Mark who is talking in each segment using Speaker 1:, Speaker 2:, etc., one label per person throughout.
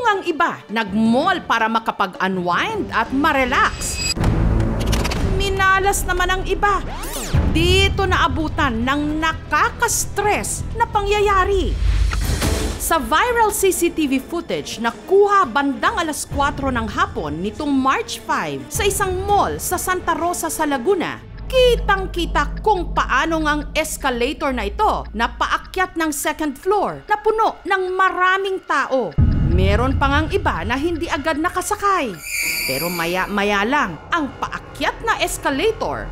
Speaker 1: ang iba nag-mall para makapag-unwind at ma-relax. Minalas naman ang iba. Dito naabutan ng nakaka-stress na pangyayari. Sa viral CCTV footage na kuha bandang alas 4 ng hapon nitong March 5 sa isang mall sa Santa Rosa sa Laguna, kitang-kita kung paano ang escalator na ito na paakyat ng second floor na puno ng maraming tao. Meron pa ngang iba na hindi agad nakasakay. Pero maya-maya lang ang paakyat na escalator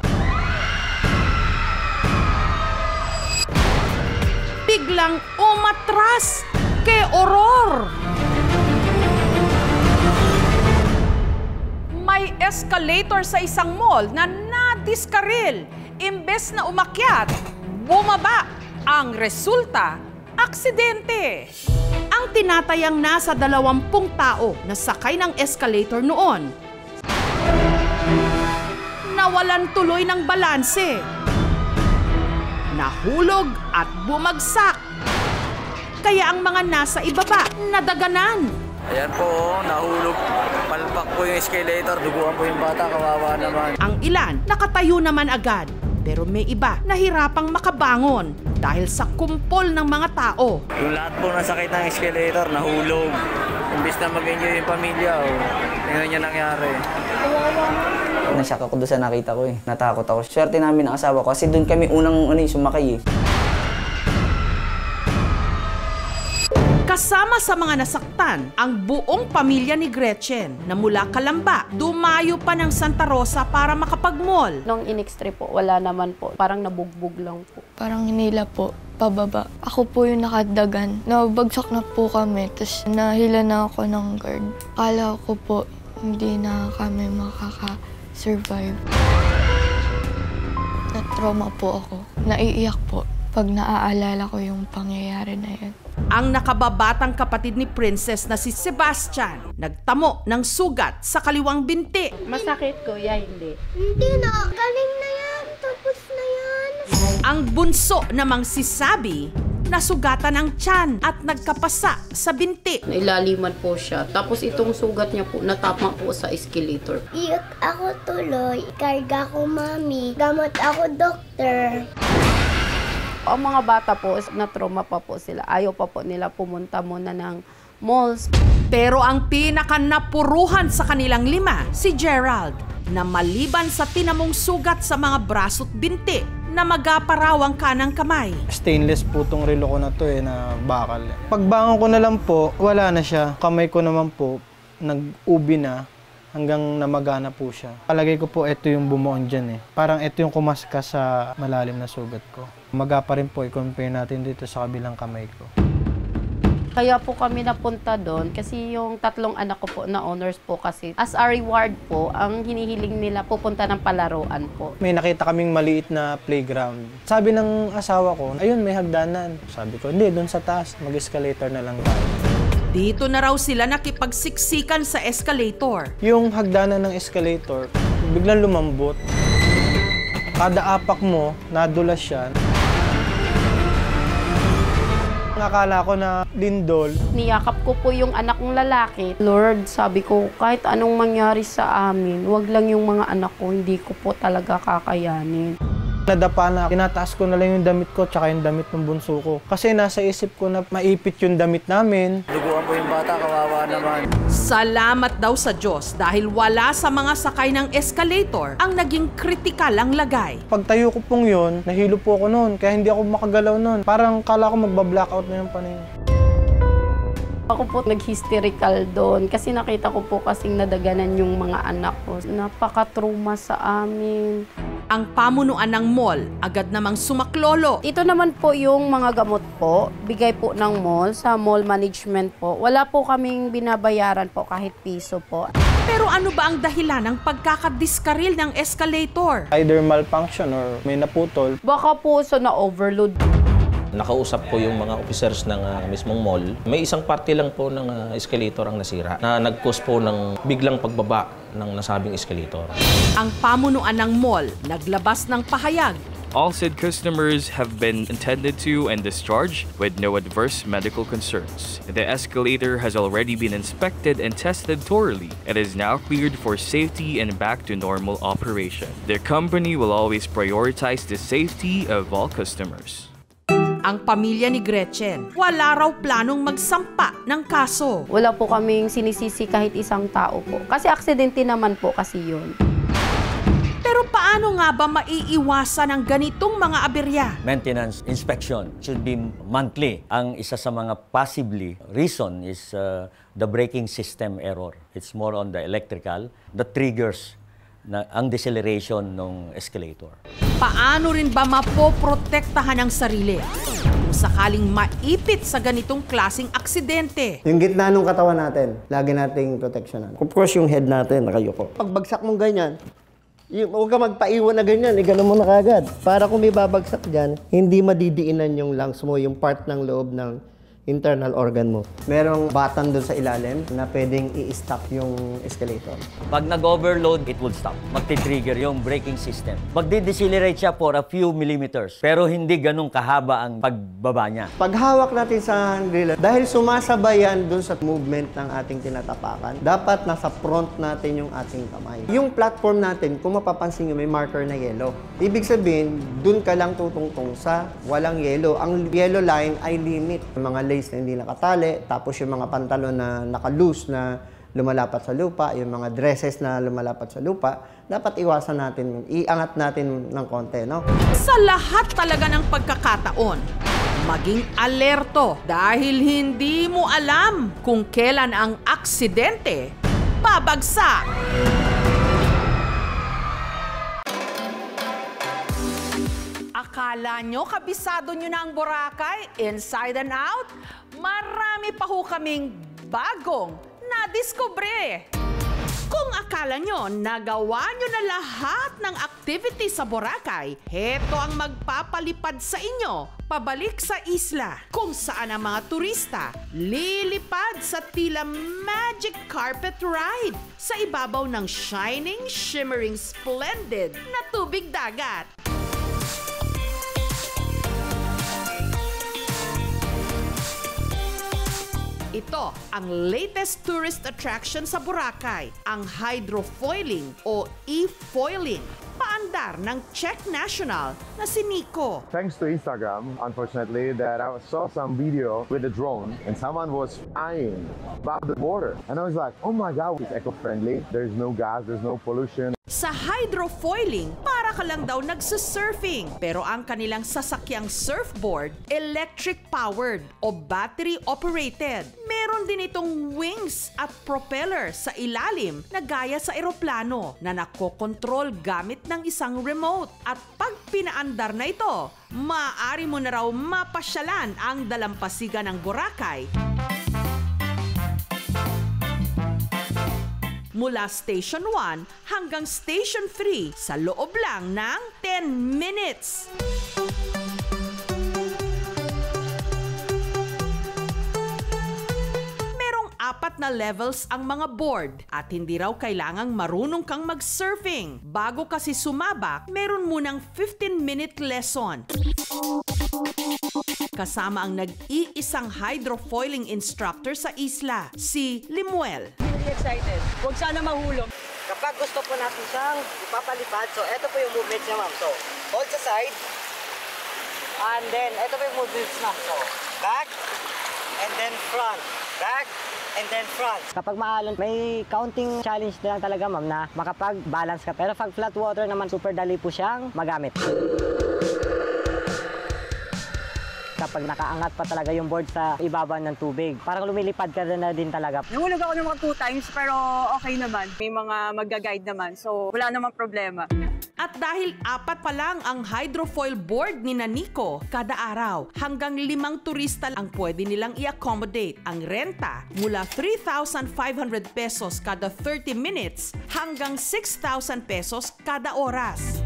Speaker 1: biglang umatras kay Aurora. May escalator sa isang mall na nadiskaril. Imbes na umakyat, bumaba. Ang resulta, aksidente. Ang tinatayang nasa 20 tao na sakay ng escalator noon, nawalan tuloy ng balanse. Nahulog at bumagsak. Kaya ang mga nasa ibaba nadaganan.
Speaker 2: Ayan po, nahulog. Palpak po yung escalator, duguan po yung bata, kawawa naman.
Speaker 1: Ang ilan nakatayo naman agad. Pero may iba nahirapang makabangon dahil sa kumpol ng mga tao.
Speaker 2: Yung lahat po nasakit ng escalator, nahulog. Imbis na mag-enjoy yung pamilya, yun yung nangyari.
Speaker 3: Nasyak ako doon sa nakita ko eh. Natakot ako. Swerte namin ang asawa ko kasi doon kami unang sumakay eh.
Speaker 1: Kasama sa mga nasaktan ang buong pamilya ni Gretchen na mula Calamba, dumayo pa ng Santa Rosa para makapag-mall.
Speaker 4: Nung in-extra po, wala naman po. Parang nabugbog lang po.
Speaker 5: Parang hinila po, pababa. Ako po yung nakadagan. Nabagsak na po kami, tapos nahila na ako ng guard. Akala ko po, hindi na kami makaka-survive. Na-trauma po ako. Naiiyak po pag naaalala ko yung pangyayari na yun.
Speaker 1: Ang nakababatang kapatid ni Princess na si Sebastian nagtamo ng sugat sa kaliwang binti.
Speaker 4: Masakit, kuya, hindi.
Speaker 6: Hindi na, galing na yan. Tapos na yan.
Speaker 1: Ang bunso namang si Sabi nasugatan ang tiyan at nagkapasa sa binti.
Speaker 4: Nailaliman po siya. Tapos itong sugat niya po, natama po sa escalator.
Speaker 6: Iyak ako tuloy. Karga ko mami. Gamot ako doktor.
Speaker 4: Ang mga bata po, na-trauma pa po sila. Ayaw pa po nila pumunta muna ng malls.
Speaker 1: Pero ang pinakanapuruhan sa kanilang 5, si Gerald, na maliban sa tinamong sugat sa mga braso't binti, na magaparaw ang kanang kamay.
Speaker 7: Stainless po itong relo ko na to na bakal. Pagbangon ko na lang po, wala na siya. Kamay ko naman po, nag-ubi na. Hanggang namagana po siya. Palagay ko po ito yung bumuon dyan eh. Parang ito yung kumaska sa malalim na sugat ko. Maga pa rin po i-compare natin dito sa kabilang kamay ko.
Speaker 4: Kaya po kami napunta doon kasi yung 3 anak ko po na honors po kasi as a reward po, ang hinihiling nila pupunta ng palaruan po.
Speaker 7: May nakita kaming maliit na playground. Sabi ng asawa ko, ayun may hagdanan. Sabi ko, hindi, doon sa taas, mag-escalator na lang tayo.
Speaker 1: Dito na raw sila nakipagsiksikan sa escalator.
Speaker 7: Yung hagdanan ng escalator, biglang lumambot. Kada apak mo, nadulas siya. Akala ko na lindol.
Speaker 4: Niyakap ko po yung anak kong lalaki. Lord, sabi ko, kahit anong mangyari sa amin, wag lang yung mga anak ko, hindi ko po talaga kakayanin.
Speaker 7: Nadapa na, tinataas ko na lang yung damit ko tsaka yung damit ng bunso ko. Kasi nasa isip ko na maipit yung damit namin.
Speaker 2: Duguan po yung bata, kawawa naman.
Speaker 1: Salamat daw sa Diyos dahil wala sa mga sakay ng escalator ang naging kritikal ang lagay.
Speaker 7: Pagtayo ko pong yun, nahilo po ako noon, kaya hindi ako makagalaw noon. Parang kala ko magba-blackout na yung panay.
Speaker 4: Ako po nag-hysterical doon kasi nakita ko po kasing nadaganan yung mga anak ko. Napaka-trauma sa amin.
Speaker 1: Ang pamunuan ng mall agad namang sumaklolo.
Speaker 4: Ito naman po yung mga gamot po, bigay po ng mall sa mall management po. Wala po kaming binabayaran po kahit piso po.
Speaker 1: Pero ano ba ang dahilan ng pagkakadiskaril ng escalator?
Speaker 7: Either malfunction or may naputol.
Speaker 4: Baka po sa na-overload.
Speaker 8: Nakausap ko yung mga officers ng mismong mall. May isang parte lang po ng escalator ang nasira na nag-cause po ng biglang pagbaba ng nasabing escalator.
Speaker 1: Ang pamunuan ng mall naglabas ng pahayag
Speaker 9: All said customers have been attended to and discharged with no adverse medical concerns. The escalator has already been inspected and tested thoroughly. It is now cleared for safety and back to normal operation. The company will always prioritize the safety of all customers.
Speaker 1: Ang pamilya ni Gretchen, wala raw planong magsampa ng kaso.
Speaker 4: Wala po kaming sinisisi kahit isang tao po. Kasi aksidente naman po kasi yun.
Speaker 1: Pero paano nga ba maiiwasan ang ganitong mga aberya?
Speaker 10: Maintenance inspection should be monthly. Ang isa sa mga possibly reason is the braking system error. It's more on the electrical, the triggers na ang deceleration ng escalator.
Speaker 1: Paano rin ba mapoprotektahan ang sarili kung sakaling maipit sa ganitong klaseng aksidente?
Speaker 11: Yung gitna ng katawan natin, lagi nating proteksyonan. Of course, yung head natin, nakayuko. Pag bagsak mong ganyan, huwag ka magpaiwan na ganyan, gano'n mo na kagad. Para kung may babagsak dyan, hindi madidiinan yung lungs mo, yung part ng loob ng internal organ mo. Merong button doon sa ilalim na pwedeng i-stop yung escalator.
Speaker 10: Pag nag-overload, it will stop. Magti-trigger yung braking system. Magdi-decelerate siya for a few millimeters, pero hindi ganun kahaba ang pagbaba niya.
Speaker 11: Pag hawak natin sa handrail, dahil sumasabayan doon sa movement ng ating tinatapakan, dapat nasa front natin yung ating kamay. Yung platform natin, kung mapapansin nyo, may marker na yellow. Ibig sabihin, doon ka lang tutungtong sa walang yellow. Ang yellow line ay limit. Mga lace na hindi nakatali, tapos yung mga pantalon na naka-loose na lumalapat sa lupa, yung mga dresses na lumalapat sa lupa, dapat iwasan natin, iangat natin ng konti, no?
Speaker 1: Sa lahat talaga ng pagkakataon, maging alerto dahil hindi mo alam kung kailan ang aksidente babagsak. Akala nyo kabisado nyo na ang Boracay inside and out? Marami pa ho kaming bagong nadiskubre. Kung akala nyo nagawa nyo na lahat ng activity sa Boracay, heto ang magpapalipad sa inyo pabalik sa isla kung saan ang mga turista lilipad sa tila magic carpet ride sa ibabaw ng shining, shimmering, splendid na tubig dagat. Ito ang latest tourist attraction sa Boracay, ang hydrofoiling o e-foiling. Paandar ng Czech national na si Nico.
Speaker 12: Thanks to Instagram, unfortunately, that I saw some video with a drone and someone was flying above the border. And I was like, oh my God, it's eco-friendly. There's no gas, there's no pollution.
Speaker 1: Sa hydrofoiling, para ka lang daw nagsusurfing. Pero ang kanilang sasakyang surfboard, electric-powered o battery-operated. Meron din itong wings at propeller sa ilalim na gaya sa eroplano na nakokontrol gamit ng isang remote. At pag pinaandar na ito, maaari mo na raw mapasyalan ang dalampasigan ng Boracay mula Station 1 hanggang Station 3 sa loob lang ng 10 minutes. Merong 4 na levels ang mga board at hindi raw kailangang marunong kang mag-surfing. Bago kasi sumabak, meron munang 15-minute lesson. Kasama ang nag-iisang hydrofoiling instructor sa isla, si Limuel.
Speaker 13: Excited. Huwag sana mahulog. Kapag gusto po natin siyang ipapalipad, so ito po yung movements niya, ma'am. So, hold sa side. And then, ito po yung movements, ma'am. So, back, and then front. Back, and then front. Kapag maalon, may counting challenge na lang talaga, ma'am, na makapag-balance ka. Pero pag flat water naman, super dali po siyang magamit. Kapag nakaangat pa talaga yung board sa ibabaw ng tubig, parang lumilipad ka na din talaga.
Speaker 14: Nahulog ako ng mga 2 times pero okay naman. May mga mag-guide naman, so wala namang problema.
Speaker 1: At dahil 4 pa lang ang hydrofoil board ni Nico kada araw, hanggang 5 turista ang pwede nilang i-accommodate. Ang renta mula 3,500 pesos kada 30 minutes hanggang 6,000 pesos kada oras.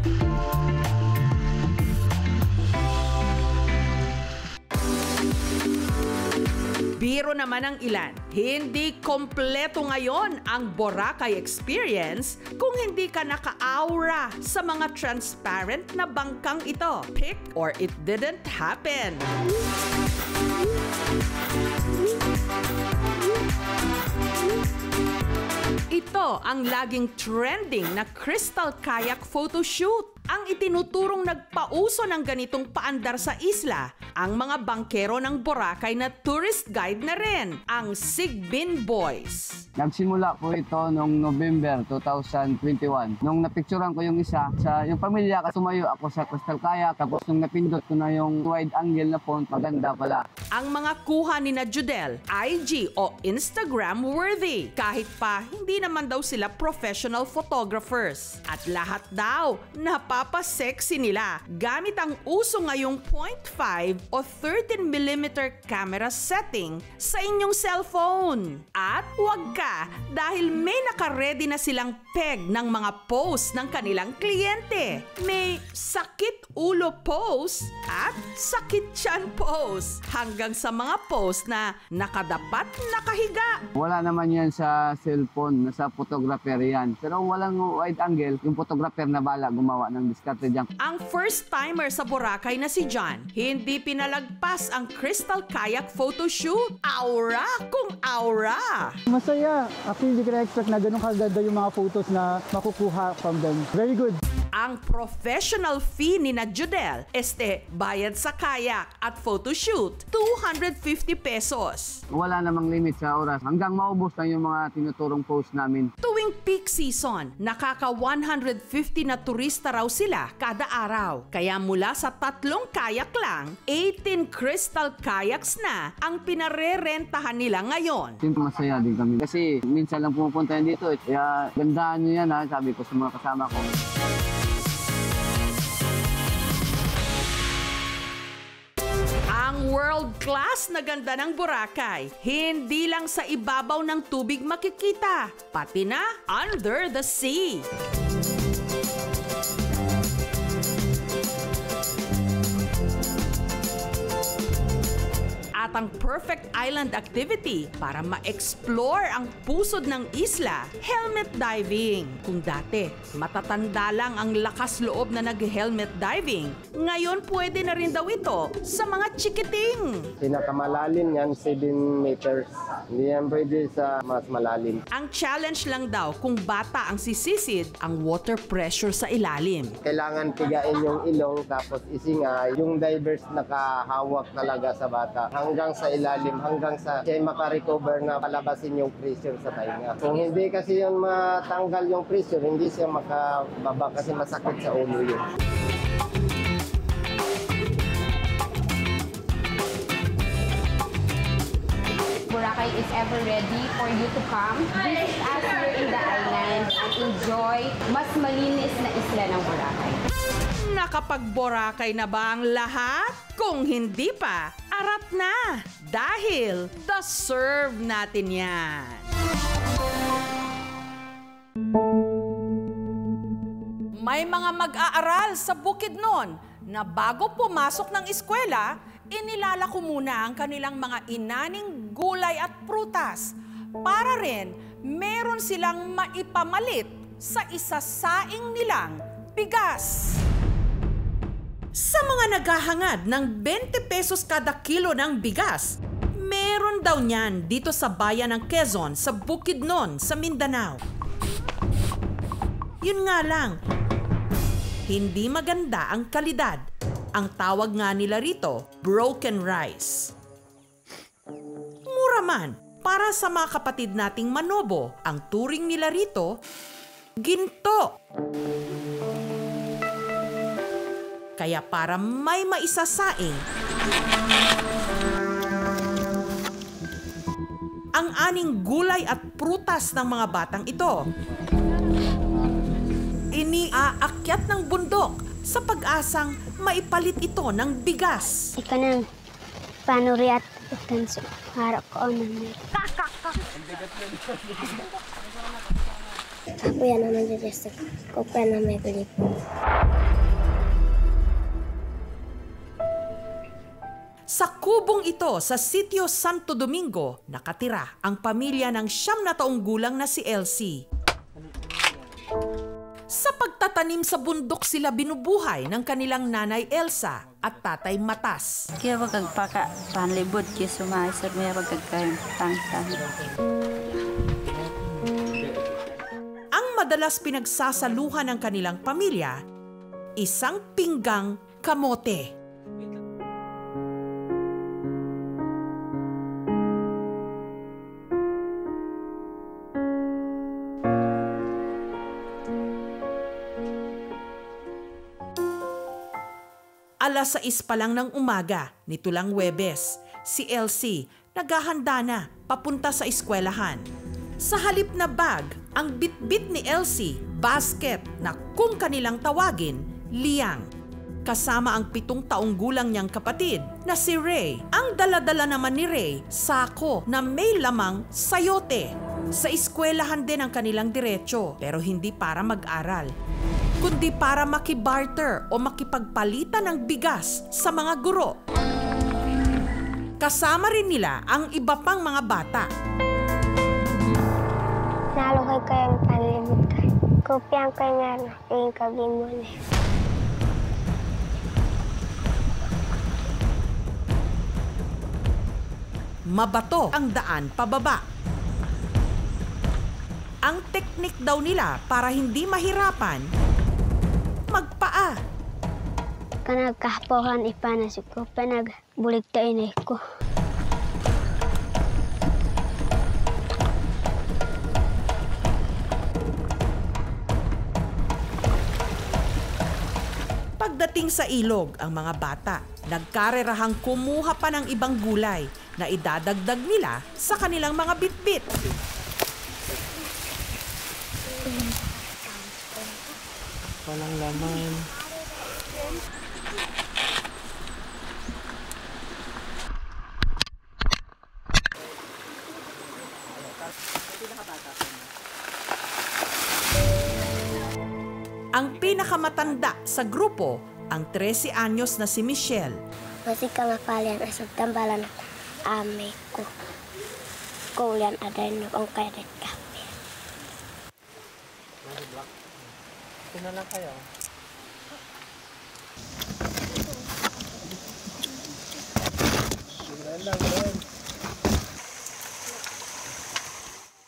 Speaker 1: Biro naman ang ilan, hindi kompleto ngayon ang Boracay experience kung hindi ka naka-aura sa mga transparent na bangkang ito. Pick or it didn't happen. Ito ang laging trending na crystal kayak photoshoot. Ang itinuturong nagpauso ng ganitong paandar sa isla, ang mga bangkero ng Boracay na tourist guide na rin, ang Sigbin Boys.
Speaker 15: Nagsimula po ito noong November 2021. Nung napicturean ko yung isa, yung pamilya, tumayo ako sa crystal kayak, tapos nung napindot ko na yung wide angle na phone, maganda pala.
Speaker 1: Ang mga kuha ni na Judel, IG o Instagram worthy, kahit pa hindi naman daw sila professional photographers. At lahat daw, napapasexy nila gamit ang uso ngayong 0.5 o 13mm camera setting sa inyong cellphone. At huwag ka dahil may nakaredy na silang peg ng mga post ng kanilang kliyente. May sakit ulo post at sakit tiyan post hanggang sa mga post na nakadapat nakahiga.
Speaker 15: Wala naman yan sa cellphone, nasa photographer yan. Pero walang wide angle, yung photographer na bala gumawa ng diskarte dyan.
Speaker 1: Ang first timer sa Boracay na si John, hindi pinalagpas ang crystal kayak photoshoot. Aura kung aura!
Speaker 16: Masaya. Actually, hindi ko na-expect na ganun kaganda yung mga photos na makukuha from them. Very good.
Speaker 1: Ang professional fee ni na Judel, bayad sa kayak at photoshoot, 250 pesos.
Speaker 15: Wala namang limit sa oras. Hanggang maubos lang yung mga tinuturong post namin.
Speaker 1: Tuwing peak season, nakaka 150 na turista raw sila kada araw. Kaya mula sa 3 kayak lang, 18 crystal kayaks na ang pinarerentahan nila ngayon.
Speaker 15: Masaya din kami. Kasi minsan lang pumupunta yan dito. Kaya gandaan nyo yan ha, sabi ko sa mga kasama ko.
Speaker 1: Ang world-class na ganda ng Boracay, hindi lang sa ibabaw ng tubig makikita, pati na under the sea. At ang perfect island activity para ma-explore ang pusod ng isla, helmet diving. Kung dati, matatanda lang ang lakas loob na nag-helmet diving, ngayon pwede na rin daw ito sa mga chikiting.
Speaker 17: Pinakamalalim yan, 7 meters. Hindi yan pwede sa mas malalim.
Speaker 1: Ang challenge lang daw kung bata ang sisisid, ang water pressure sa ilalim.
Speaker 17: Kailangan pigain yung ilong tapos isinga. Yung divers nakahawak talaga sa bata. Hanggang sa ilalim, hanggang sa siya makarecover na palabasin yung pressure sa tainga. Kung hindi kasi yun matanggal yung pressure, hindi siya makababa kasi masakit sa ulo yun.
Speaker 18: Boracay is ever ready for you to come. Visit us here in the island and enjoy mas malinis na isla ng Boracay.
Speaker 1: Nakapag-Boracay na ba ang lahat? Kung hindi pa, arat na! Dahil deserve natin yan! May mga mag-aaral sa Bukidnon na bago pumasok ng eskwela, inilalako muna ang kanilang mga inaning gulay at prutas para rin meron silang maipamalit sa isasaing nilang bigas. Sa mga naghahangad ng 20 pesos kada kilo ng bigas, meron daw niyan dito sa bayan ng Quezon sa Bukidnon sa Mindanao. Yun nga lang, hindi maganda ang kalidad. Ang tawag nga nila rito, broken rice. Mura man, para sa mga kapatid nating Manobo, ang turing nila rito, ginto. Kaya para may maisasaing, ang aning gulay at prutas ng mga batang ito, iniaakyat ng bundok sa pag-asang maipalit ito ng bigas.
Speaker 6: Ika nang panuri at utanso. Harap ko naman. Ako yan naman dito. Kopa na may pilipo.
Speaker 1: Sa kubong ito sa Sitio Santo Domingo, nakatira ang pamilya ng 9 na taong gulang na si Elsie. Sa pagtatanim sa bundok sila binubuhay ng kanilang nanay Elsa at tatay Matas.
Speaker 19: Kaya magpaka panlibod kaya sumaisar may magkagkayong tangtang.
Speaker 1: Ang madalas pinagsasaluhan ng kanilang pamilya, isang pinggang kamote. Alas 6 pa lang ng umaga, nito lang Huwebes, si Elsie naghahanda na papunta sa eskwelahan. Sa halip na bag, ang bitbit ni Elsie, basket na kung kanilang tawagin, liyang. Kasama ang 7 taong gulang niyang kapatid na si Ray. Ang dala-dala naman ni Ray, sako na may lamang sayote. Sa eskwelahan din ang kanilang diretso, pero hindi para mag-aral, kundi para makibarter o makipagpalitan ng bigas sa mga guro. Kasama rin nila ang iba pang mga bata.
Speaker 6: Nalukay kayong panlibutan. Kopyang kayo nga na yung kabimon.
Speaker 1: Mabato ang daan pababa. Ang teknik daw nila para hindi mahirapan, magpaa.
Speaker 6: Kanag kahpohan ipanas ko, panag buligtain ko.
Speaker 1: Pagdating sa ilog, ang mga bata nagkarerahang kumuha pa ng ibang gulay na idadagdag nila sa kanilang mga bitbit.
Speaker 7: Walang laman.
Speaker 1: Ang pinakamatanda sa grupo, ang 13 anyos na si Michelle.
Speaker 6: Masih kamapalian asal tambalan ame ko. Kulian ada yang ang kairit kape.
Speaker 7: Sino lang kayo?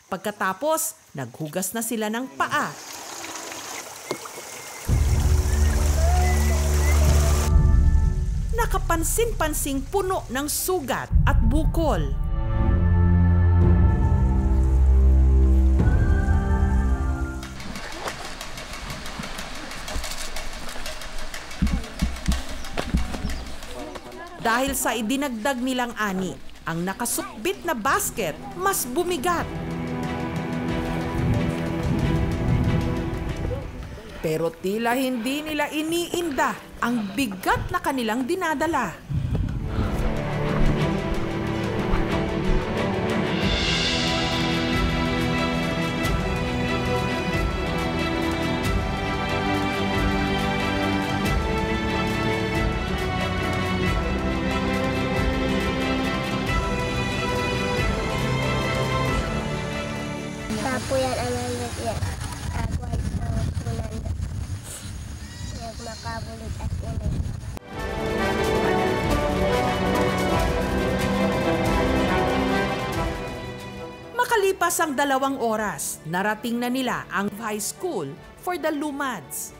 Speaker 1: Pagkatapos, naghugas na sila ng paa. Nakapansin-pansing puno ng sugat at bukol. Dahil sa idinagdag nilang ani, ang nakasukbit na basket mas bumigat. Pero tila hindi nila iniinda ang bigat na kanilang dinadala.
Speaker 6: Tapo yan ang langgit yan. Ako ay punanda. Nagmakabulit at ulit.
Speaker 1: Makalipas ang 2 oras, narating na nila ang high school for the Lumads.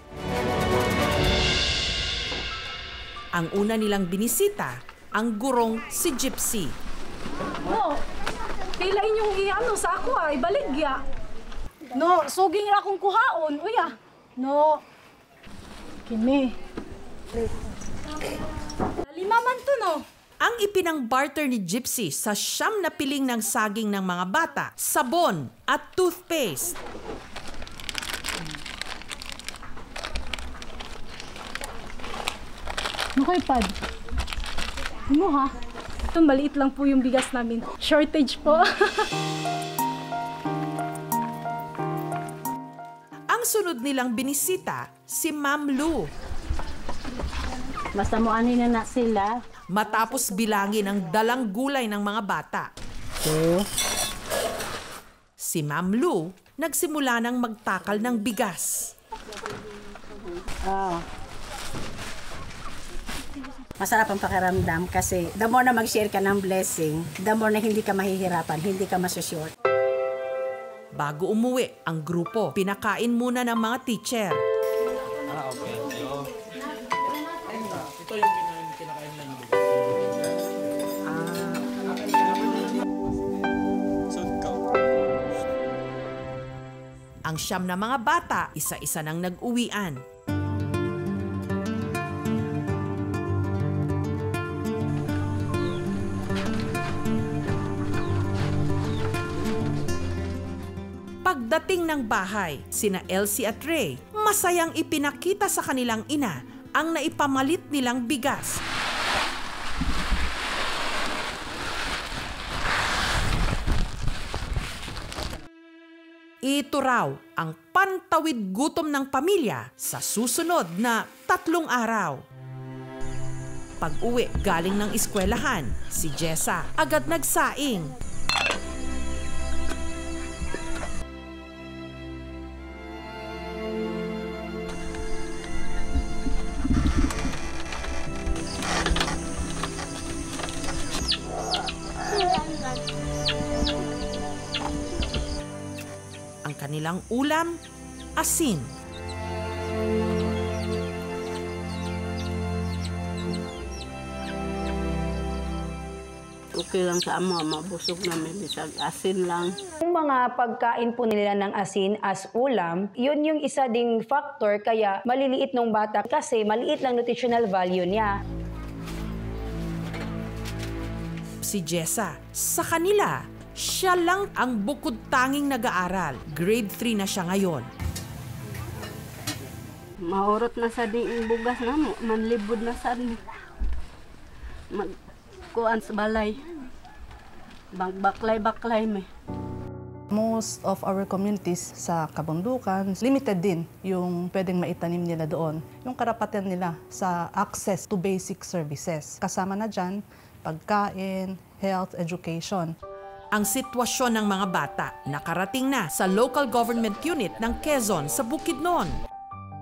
Speaker 1: Ang una nilang binisita, ang gurong si Gypsy.
Speaker 20: No, pilain yung iano sa ako ibaligya. No, suging ra akong kuhaon, uya. No, kimi. 5 man to, no?
Speaker 1: Ang ipinang-barter ni Gypsy sa 9 na piling ng saging ng mga bata, sabon at toothpaste.
Speaker 20: Okay, Pad. Mo ha? Ito, maliit lang po yung bigas namin. Shortage po.
Speaker 1: Ang sunod nilang binisita, si Ma'am Lou.
Speaker 4: Basta mo ani na sila,
Speaker 1: matapos bilangin ang dalang gulay ng mga bata. Si Ma'am Lou nagsimula ng magtakal ng bigas.
Speaker 21: Masarap ang pakiramdam kasi the more na mag-share ka ng blessing, the more na hindi ka mahihirapan, hindi ka masusure.
Speaker 1: Bago umuwi ang grupo, pinakain muna ng mga teacher.
Speaker 8: Okay. Ito yung kinakain lang yung
Speaker 1: Ang siyam na mga bata, isa-isa nang nag-uwian. Pagdating ng bahay, sina Elsie at Ray, masayang ipinakita sa kanilang ina ang naipamalit nilang bigas. Ito raw ang pantawid gutom ng pamilya sa susunod na 3 araw. Pag-uwi galing ng eskwelahan, si Jessa agad nagsaing. Ang kanilang ulam, asin.
Speaker 22: Okay lang sa amo, mabusog namin bisag asin lang.
Speaker 23: Yung mga pagkain po nila ng asin as ulam, yun yung isa ding factor kaya maliliit ng bata kasi maliit lang nutritional value niya.
Speaker 1: Si Jessa, sa kanila, siya lang ang bukod tanging nag-aaral. Grade 3 na siya ngayon.
Speaker 22: Mahurot na sa diing bugas na mo, manlibod na sa magkuan sa balay. Baklay-baklay may.
Speaker 24: Most of our communities sa kabundukan, limited din yung pwedeng maitanim nila doon. Yung karapatan nila sa access to basic services. Kasama na dyan, pagkain, health, education.
Speaker 1: Ang sitwasyon ng mga bata nakarating na sa local government unit ng Quezon sa Bukidnon.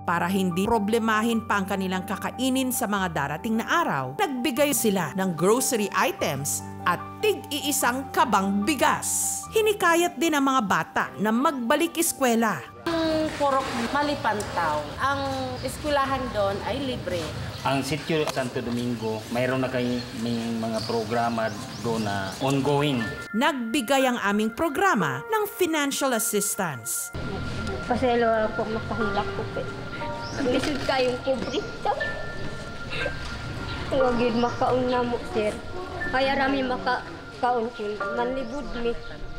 Speaker 1: Para hindi problemahin pa ang kanilang kakainin sa mga darating na araw, nagbigay sila ng grocery items at tig-iisang kabang bigas. Hinikayat din ang mga bata na magbalik eskwela.
Speaker 4: Ang Purok Malipantaw, ang eskwelahan doon ay libre.
Speaker 25: Ang Sitio Santo Domingo, mayroon na may mga programa doon na ongoing.
Speaker 1: Nagbigay ang aming programa ng financial assistance.
Speaker 6: Paselo po makahulak po pe. Lisod kayong kubrito. Huwag yun makaon na mo, sir. Kaya rami makakaon ko. Manlibod mi.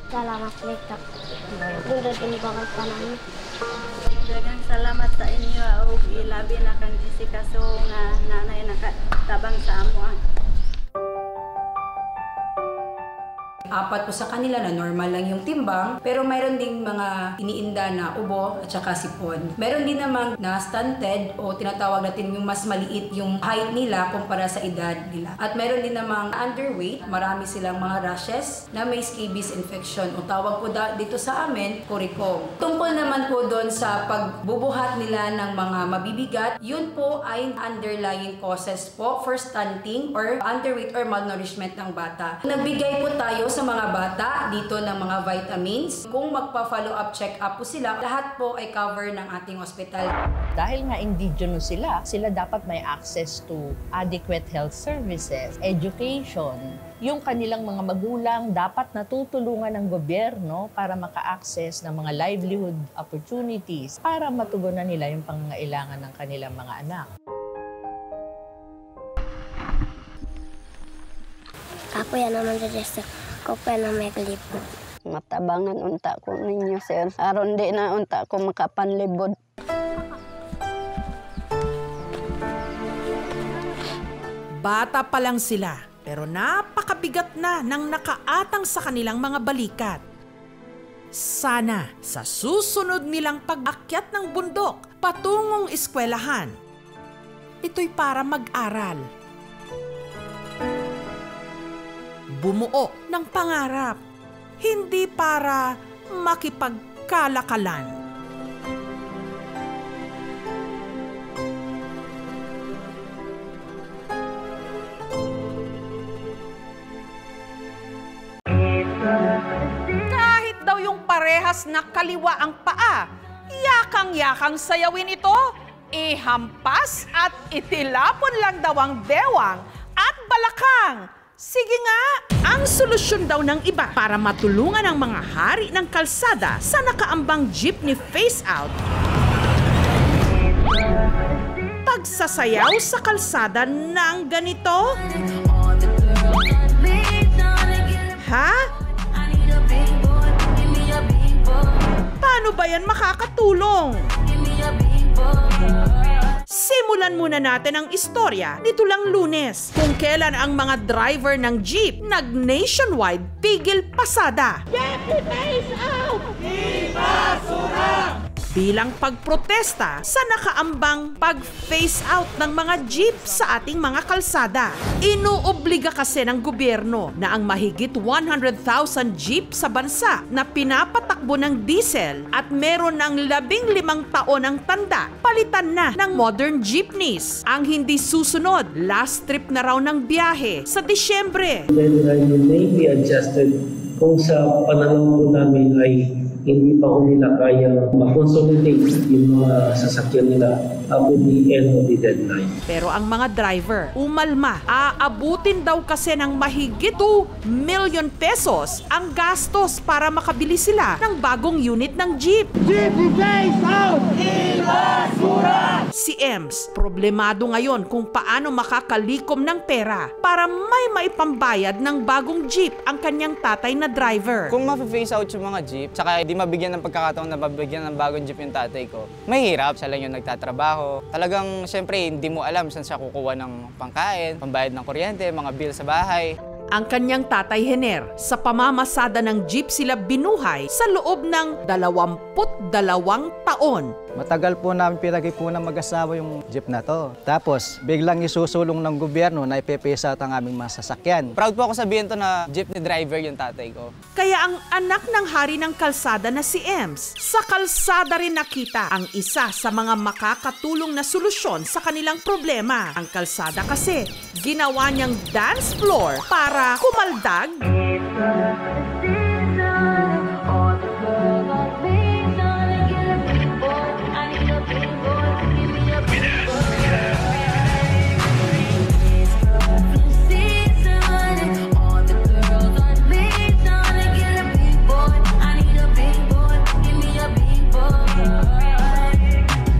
Speaker 6: Salamat, Lekap. Bunda din bakal pa namin.
Speaker 19: Dagang salamat sa inyo o ilabi na kang Jessica so nga nanay nakatabang sa amo.
Speaker 23: 4 po sa kanila na normal lang yung timbang, pero mayroon ding mga iniinda na ubo at saka sipon. Mayroon din namang na stunted o tinatawag natin yung mas maliit yung height nila kumpara sa edad nila. At mayroon din namang underweight, marami silang mga rashes na may scabies infection o tawag po dito sa amin, kurikong. Tungkol naman po doon sa pagbubuhat nila ng mga mabibigat, yun po ay underlying causes po for stunting or underweight or malnourishment ng bata. Nagbigay po tayo sa mga bata dito ng mga vitamins. Kung magpa-follow up check-up po sila, lahat po ay cover ng ating ospital.
Speaker 26: Dahil nga indigenous sila dapat may access to adequate health services, education. Yung kanilang mga magulang dapat natutulungan ng gobyerno para maka-access ng mga livelihood opportunities para matugunan nila yung pangangailangan ng kanilang mga anak.
Speaker 6: Ako yan naman sa Diyos. Ako pa na may kalipod.
Speaker 22: Matabangan unta ko ninyo, sir. Aron di na unta ko makapanlibod.
Speaker 1: Bata pa lang sila, pero napakabigat na ng nakaatang sa kanilang mga balikat. Sana sa susunod nilang pag-akyat ng bundok patungong eskwelahan, ito'y para mag-aral. bumuo ng pangarap, hindi para makipagkalakalan. Kahit daw yung parehas na kaliwa ang paa, yakang-yakang sayawin ito, ihampas at itilapon lang daw ang bewang at balakang. Sige nga, ang solusyon daw ng iba para matulungan ang mga hari ng kalsada sa nakaambang jeepney face-out. Pagsasayaw sa kalsada ng ganito? Ha? Paano ba yan makakatulong? Simulan muna natin ang istorya nito lang Lunes, kung kailan ang mga driver ng jeep nag-nationwide pigil pasada. Face out! Bilang pagprotesta sa nakaambang pag-face out ng mga jeep sa ating mga kalsada. Inuobliga kasi ng gobyerno na ang mahigit 100,000 jeep sa bansa na pinapatakbo ng diesel at meron ng 15 taon ang tanda, palitan na ng modern jeepneys. Ang hindi susunod, last trip na raw ng biyahe sa Disyembre.
Speaker 2: Then you may be adjusted kung sa pananaw namin ay hindi pa ko nila kaya makonsolidate yung mga sasakyan nila up to the end of the deadline.
Speaker 1: Pero ang mga driver, umalma, aabutin daw kasi ng mahigit 2 million pesos ang gastos para makabili sila ng bagong unit ng jeep. Jeep face out! Ibasura! Si Ems, problemado ngayon kung paano makakalikom ng pera para may maipambayad ng bagong jeep ang kanyang tatay na driver.
Speaker 3: Kung ma-face out yung mga jeep, tsaka di mabigyan ng pagkakataon na mabigyan ng bagong jeep yung tatay ko, mahirap. Siya lang yung nagtatrabaho. Talagang, syempre, hindi mo alam saan siya kukuha ng pangkain, pambayad ng kuryente, mga bill sa bahay.
Speaker 1: Ang kanyang tatay Hener, sa pamamasada ng jeep sila binuhay sa loob ng 22 taon.
Speaker 5: Matagal po namin pinag-ipunan mag-asawa yung jeep na to. Tapos, biglang isusulong ng gobyerno na ipepesa ang aming masasakyan.
Speaker 3: Proud po ako sabihin to na jeepney driver yung tatay ko.
Speaker 1: Kaya ang anak ng hari ng kalsada na si Ems, sa kalsada rin nakita ang isa sa mga makakatulong na solusyon sa kanilang problema. Ang kalsada kasi, ginawa niyang dance floor para kumaldag,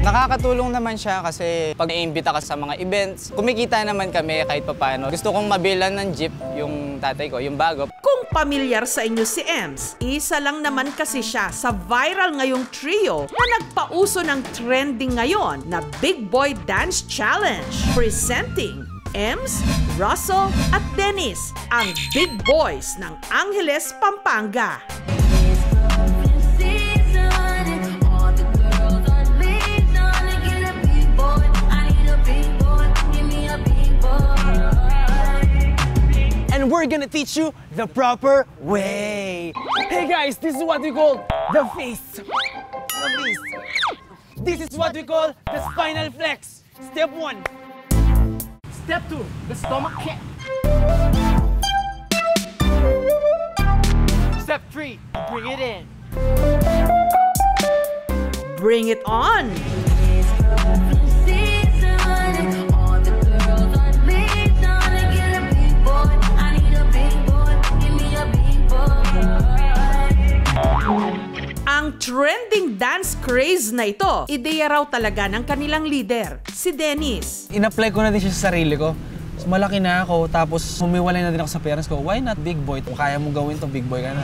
Speaker 3: Nakakatulong naman siya kasi pag naiimbita ka sa mga events, kumikita naman kami kahit papaano. Gusto kong mabilan ng jeep yung tatay ko, yung bago.
Speaker 1: Kung pamilyar sa inyo si Ems, isa lang naman kasi siya sa viral ngayong trio na nagpauso ng trending ngayon na Big Boy Dance Challenge. Presenting Ems, Russell at Dennis, ang Big Boys ng Angeles, Pampanga.
Speaker 9: And we're gonna teach you the proper way. Hey guys, this is what we call the face. The face. This is what we call the spinal flex. Step 1. Step 2, the stomach kick. Step 3, bring it in.
Speaker 1: Bring it on! Ang trending dance craze na ito, ideya raw talaga ng kanilang leader, si Dennis.
Speaker 9: In-apply ko na din siya sa sarili ko. So, malaki na ako, tapos humiwalay na din ako sa parents ko. Why not big boy? Kung kaya mo gawin to, big boy ka na.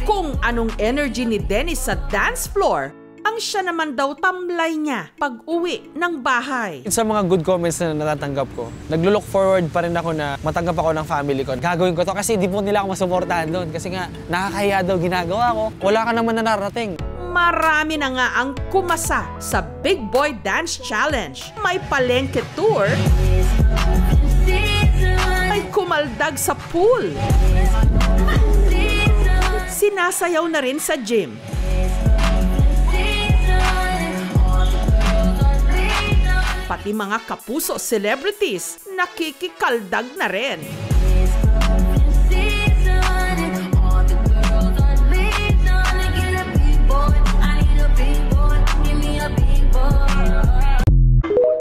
Speaker 1: Kung anong energy ni Dennis sa dance floor, ang siya naman daw tamlay niya pag-uwi ng bahay.
Speaker 9: Sa mga good comments na natatanggap ko, naglo-look forward pa rin ako na matanggap ako ng family ko. Gagawin ko to kasi di po nila ako masuportahan doon. Kasi nga, nakakahiya daw ginagawa ko. Wala ka naman na narating.
Speaker 1: Marami na nga ang kumasa sa Big Boy Dance Challenge. May palengke tour, may kumaldag sa pool, sinasayaw na rin sa gym. Pati mga kapuso celebrities nakikikaldag na rin.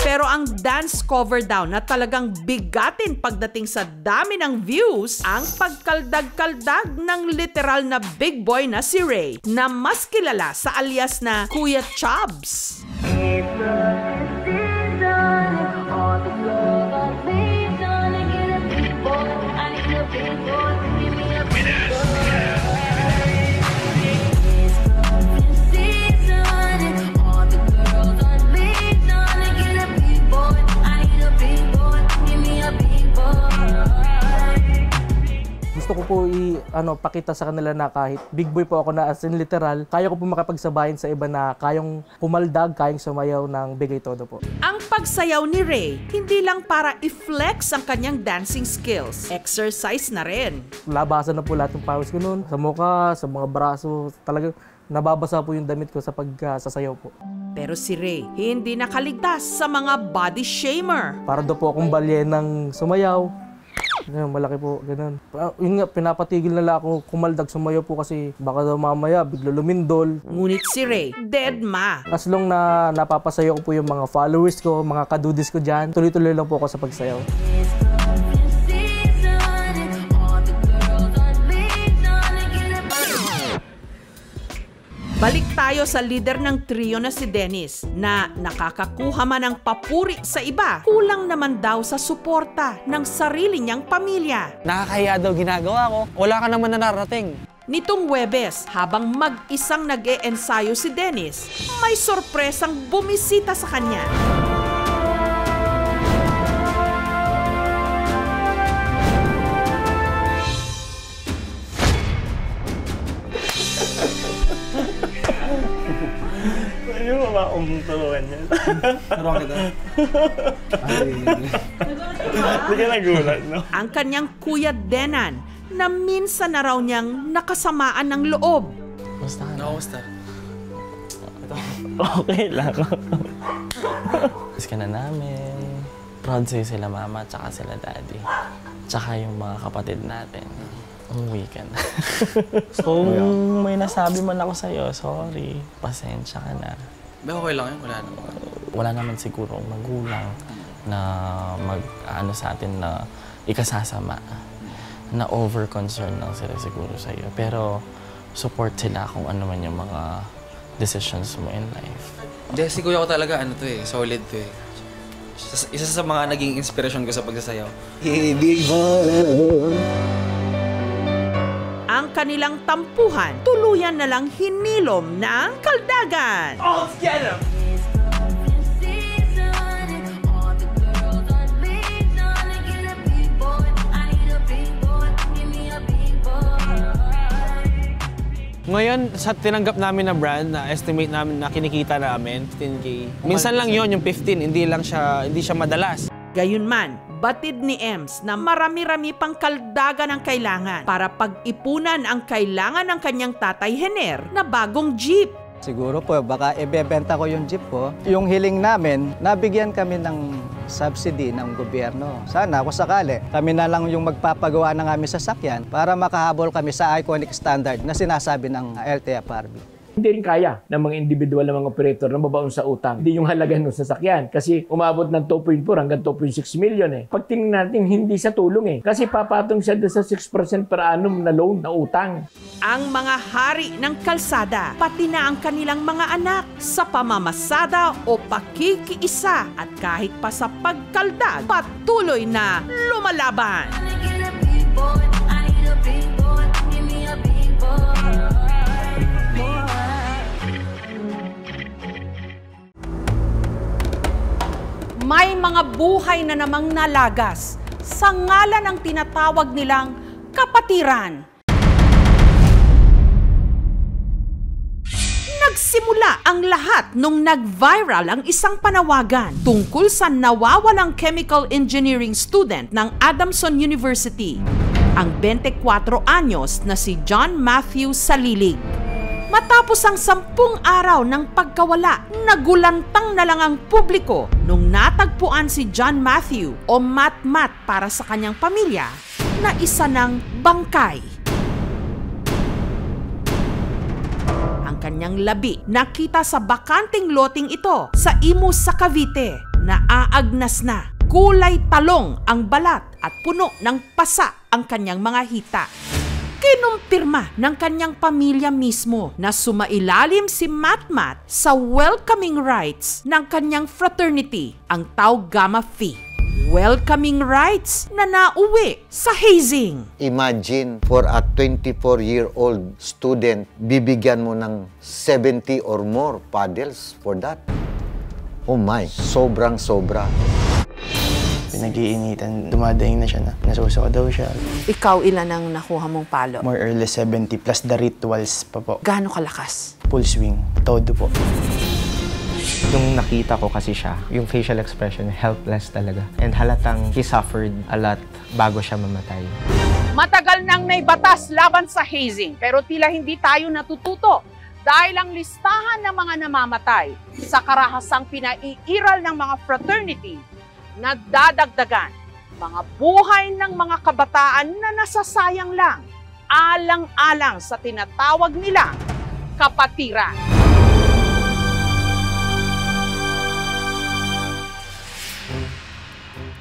Speaker 1: Pero ang dance cover daw na talagang bigatin pagdating sa dami ng views, ang pagkaldag-kaldag ng literal na big boy na si Ray, na mas kilala sa alias na Kuya Chubs.
Speaker 10: Gusto ko po pakita sa kanila na kahit big boy po ako na as in literal, kaya ko po makapagsabayin sa iba na kayang pumaldag, kayang sumayaw ng bigay todo po.
Speaker 1: Ang pagsayaw ni Ray, hindi lang para i-flex ang kanyang dancing skills, exercise na rin.
Speaker 10: Labasan na po lahat ng pawis ko noon, sa mukha, sa mga braso, talagang nababasa po yung damit ko sa pagsasayaw po.
Speaker 1: Pero si Ray, hindi nakaligtas sa mga body shamer.
Speaker 10: Para daw po akong balyenang sumayaw. Ganun, malaki po, ganun. Yun nga, pinapatigil nila ako kumaldag, sumayaw po kasi baka daw mamaya bigla lumindol.
Speaker 1: Ngunit si Ray, dead ma.
Speaker 10: As long na napapasayaw ko po yung mga followers ko, mga kadudis ko dyan, tuloy-tuloy lang po ako sa pagsayaw. Balik
Speaker 1: tayo sa leader ng trio na si Dennis, na nakakakuha man ng papuri sa iba, kulang naman daw sa suporta ng sarili niyang pamilya.
Speaker 9: Nakakahiya daw ginagawa ko. Wala ka naman na narating.
Speaker 1: Nitong Huwebes, habang mag-isang nag-e-ensayo si Dennis, may sorpresang bumisita sa kanya.
Speaker 11: Pwede mo ba akong turuan yan?
Speaker 9: Turuan kita.
Speaker 11: Hindi ka nagulat, no?
Speaker 1: Ang kanyang Kuya Denan, na minsan na raw niyang nakasamaan ng loob.
Speaker 11: Basta ka na.
Speaker 9: Basta.
Speaker 11: Okay lang. Miss ka na namin. Proud sa'yo sila mama at saka sila daddy. Tsaka yung mga kapatid natin. Umuwi ka na. Kung may nasabi man ako sa'yo, sorry. Pasensya ka na.
Speaker 9: Okay lang yun, wala naman.
Speaker 11: Wala naman siguro magulang na mag-ano sa atin na ikasasama. Na over-concern lang sila siguro sa'yo. Pero support sila kung ano man yung mga decisions mo in life.
Speaker 9: Hindi, si kuya ko talaga, solid to eh. Isa sa mga naging inspirasyon ko sa pagsasayaw.
Speaker 1: Ang kanilang tampuhan, tuluyan na lang hinilom ng kaldagan.
Speaker 9: All together! Ngayon, sa tinanggap namin na brand, na estimate namin na kinikita namin, 15K. Minsan lang yon yung 15, hindi siya madalas.
Speaker 1: Gayunman, batid ni Ems na marami-rami pang kaldagan ang kailangan para pag-ipunan ang kailangan ng kanyang tatay Hener na bagong jeep.
Speaker 5: Siguro po, baka ibebenta ko yung jeep ko. Yung hiling namin, nabigyan kami ng subsidy ng gobyerno. Sana, kung sakali, kami na lang yung magpapagawa ng aming sasakyan para makahabol kami sa iconic standard na sinasabi ng LTFRB.
Speaker 12: Hindi rin kaya ng mga individual na mga operator na mabaon sa utang. Hindi yung halaga ng sasakyan. Kasi umabot ng 2.4 hanggang 2.6 million eh. Pag tingnan natin, hindi sa tulong eh. Kasi papatong siya sa 6% per annum na loan na utang.
Speaker 1: Ang mga hari ng kalsada, pati na ang kanilang mga anak, sa pamamasada o pakikiisa at kahit pa sa pagkaldag, patuloy na lumalaban. May mga buhay na namang nalagas sa ngalan ng tinatawag nilang kapatiran. Nagsimula ang lahat nung nag-viral ang isang panawagan tungkol sa nawawalang chemical engineering student ng Adamson University, ang 24 anyos na si John Matthew Salilig. Matapos ang 10 araw ng pagkawala, nagulantang na lang ang publiko nung natagpuan si John Matthew o Mat-Mat para sa kanyang pamilya na isa ng bangkay. Ang kanyang labi nakita sa bakanting loting ito sa Imus sa Cavite na aagnas na. Kulay talong ang balat at puno ng pasa ang kanyang mga hita. Kinumpirma ng kanyang pamilya mismo na sumailalim si Mat-Mat sa welcoming rites ng kanyang fraternity, ang Tau Gamma Phi. Welcoming rites na nauwi sa hazing.
Speaker 13: Imagine for a 24-year-old student, bibigyan mo ng 70 or more paddles for that. Oh my, sobrang-sobra.
Speaker 14: Pinag-iinitan, dumadaing na siya na nasusuka daw siya.
Speaker 1: Ikaw, ilan ang nakuha mong palo?
Speaker 14: More or less 70 plus the rituals pa po.
Speaker 1: Gaano kalakas?
Speaker 14: Full swing, todo po.
Speaker 15: Nung nakita ko kasi siya, yung facial expression, helpless talaga. And halatang he suffered a lot bago siya mamatay.
Speaker 1: Matagal nang may batas laban sa hazing, pero tila hindi tayo natututo dahil ang listahan ng mga namamatay sa karahasang pinaiiral ng mga fraternity na dadagdagan mga buhay ng mga kabataan na nasasayang lang, alang-alang sa tinatawag nilang kapatiran.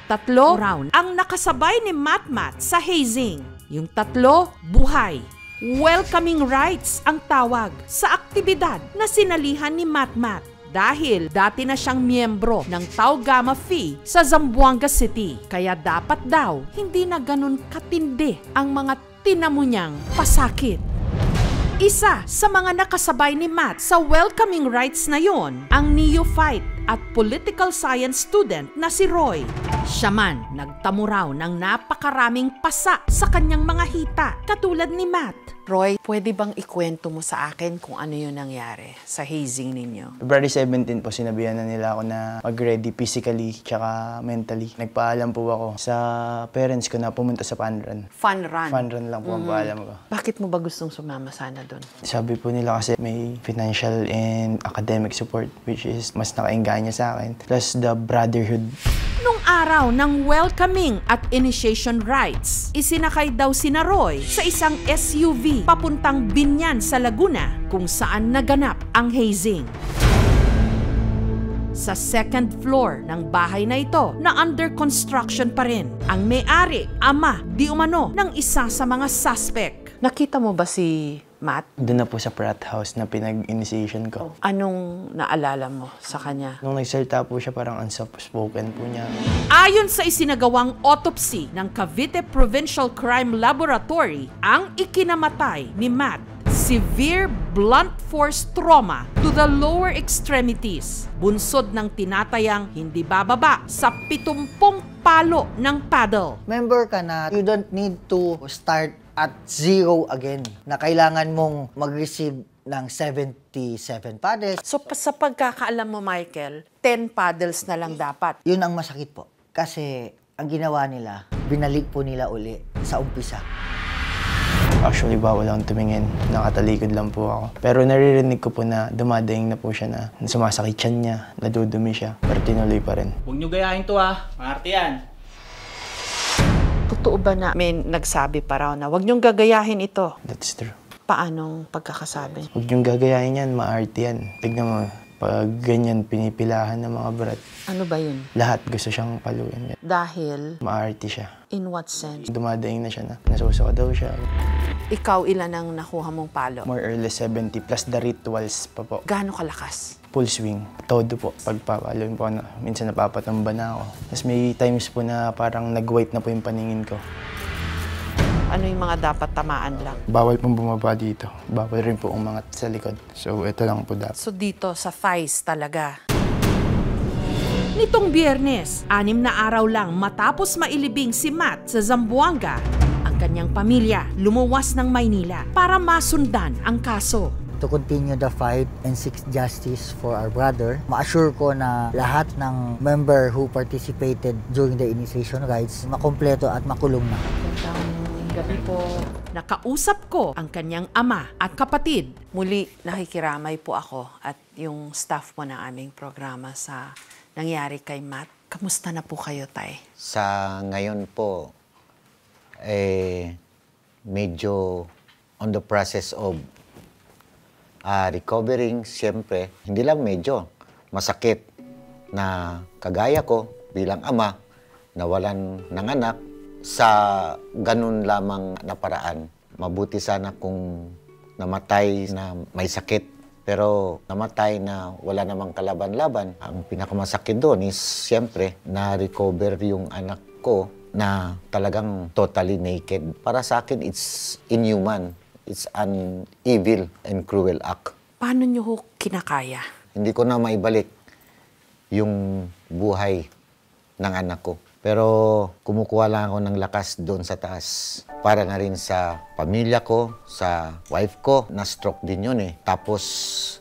Speaker 1: Tatlo round ang nakasabay ni Mat-Mat sa hazing. Yung tatlo, buhay. Welcoming rites ang tawag sa aktibidad na sinalihan ni Mat-Mat. Dahil dati na siyang miyembro ng Tau Gamma Phi sa Zamboanga City. Kaya dapat daw hindi na ganun katindi ang mga tinamo niyang pasakit. Isa sa mga nakasabay ni Mat sa welcoming rites na yon, ang neophyte at political science student na si Roy. Siya man nagtamo raw ng napakaraming pasa sa kanyang mga hita katulad ni Mat. Roy, pwede bang ikwento mo sa akin kung ano yung nangyari sa hazing ninyo?
Speaker 14: February 17 po, sinabihan na nila ako na mag-ready physically tsaka mentally. Nagpaalam po ako sa parents ko na pumunta sa fun run.
Speaker 1: Fun run?
Speaker 14: Fun run lang po ang paalam ko.
Speaker 1: Bakit mo ba gustong sumama sana doon?
Speaker 14: Sabi po nila kasi may financial and academic support which is mas nakaingganya sa akin. Plus the brotherhood.
Speaker 1: Nung araw ng welcoming at initiation rites, isinakay daw sina Roy sa isang SUV papuntang Binyan sa Laguna kung saan naganap ang hazing. Sa second floor ng bahay na ito na under construction pa rin, ang may-ari, ama, di umano ng isa sa mga suspect. Nakita mo ba si Mat?
Speaker 14: Doon na po sa frat house na pinag-initiation ko.
Speaker 1: Anong naalala mo sa kanya?
Speaker 14: Nung nagsalita po siya, parang unsoft-spoken po niya.
Speaker 1: Ayon sa isinagawang autopsy ng Cavite Provincial Crime Laboratory, ang ikinamatay ni Mat, severe blunt force trauma to the lower extremities. Bunsod ng tinatayang hindi bababa sa 70 palo ng paddle.
Speaker 16: Member ka na, you don't need to start at zero again, na kailangan mong mag-receive ng 77 paddles.
Speaker 1: So sa pagkakaalam mo, Michael, 10 paddles na lang dapat.
Speaker 16: Yun ang masakit po. Kasi ang ginawa nila, binalik po nila uli sa umpisa.
Speaker 14: Actually, bawal akong tumingin. Nakatalikod lang po ako. Pero naririnig ko po na dumadaing na po siya na sumasakit siya niya, nadudumi siya. Pero tinuloy pa rin.
Speaker 25: Huwag niyo gayahin to ha. Maarte yan.
Speaker 1: Totoo ba na may nagsabi pa raw na huwag niyong gagayahin ito?
Speaker 14: That's true.
Speaker 1: Paanong pagkakasabi?
Speaker 14: Huwag niyong gagayahin yan, maarte yan. Tignan mo, pag ganyan pinipilahan ng mga brat.
Speaker 1: Ano ba yun?
Speaker 14: Lahat gusto siyang paluin.
Speaker 1: Dahil?
Speaker 14: Maarte siya.
Speaker 1: In what sense?
Speaker 14: Dumadaing na siya na nasusuka daw siya.
Speaker 1: Ikaw, ilan ang nakuha mong palo?
Speaker 14: More or less 70 plus the rituals pa po.
Speaker 1: Gaano kalakas?
Speaker 14: Full swing. Todo po. Pagpapaloin po, minsan napapatumba na ako. Tapos may times po na parang nag-white na po yung paningin ko.
Speaker 1: Ano yung mga dapat tamaan lang?
Speaker 14: Bawal pong bumaba dito. Bawal rin po umangat sa likod. So, ito lang po dapat.
Speaker 1: So, dito sa thighs talaga. Nitong Biyernes, 6 na araw lang matapos mailibing si Mat sa Zamboanga, ang kanyang pamilya lumuwas ng Maynila para masundan ang kaso.
Speaker 16: to continue the fight and seek justice for our brother. Ma-assure ko na lahat ng member who participated during the initiation rites makompleto at makulong na.
Speaker 1: Gabi po. Nakausap ko ang kanyang ama at kapatid.
Speaker 7: Muli, nakikiramay po ako at yung staff po ng aming programa sa nangyari kay Matt. Kamusta na po kayo, Tay?
Speaker 13: Sa ngayon po, medyo on the process of recovering. Siyempre, hindi lang medyo masakit na kagaya ko bilang ama, nawalan ng anak, sa ganun lamang na paraan. Mabuti sana kung namatay na may sakit, pero namatay na wala namang kalaban-laban. Ang pinakamasakit doon is, siyempre, na-recover yung anak ko na talagang totally naked. Para sa akin, it's inhuman. It's an evil and cruel act.
Speaker 7: Paano niyo ho kinakaya?
Speaker 13: Hindi ko na maibalik yung buhay ng anak ko. Pero kumukuha lang ako ng lakas doon sa taas. Para na rin sa pamilya ko, sa wife ko. Na-stroke din yun eh. Tapos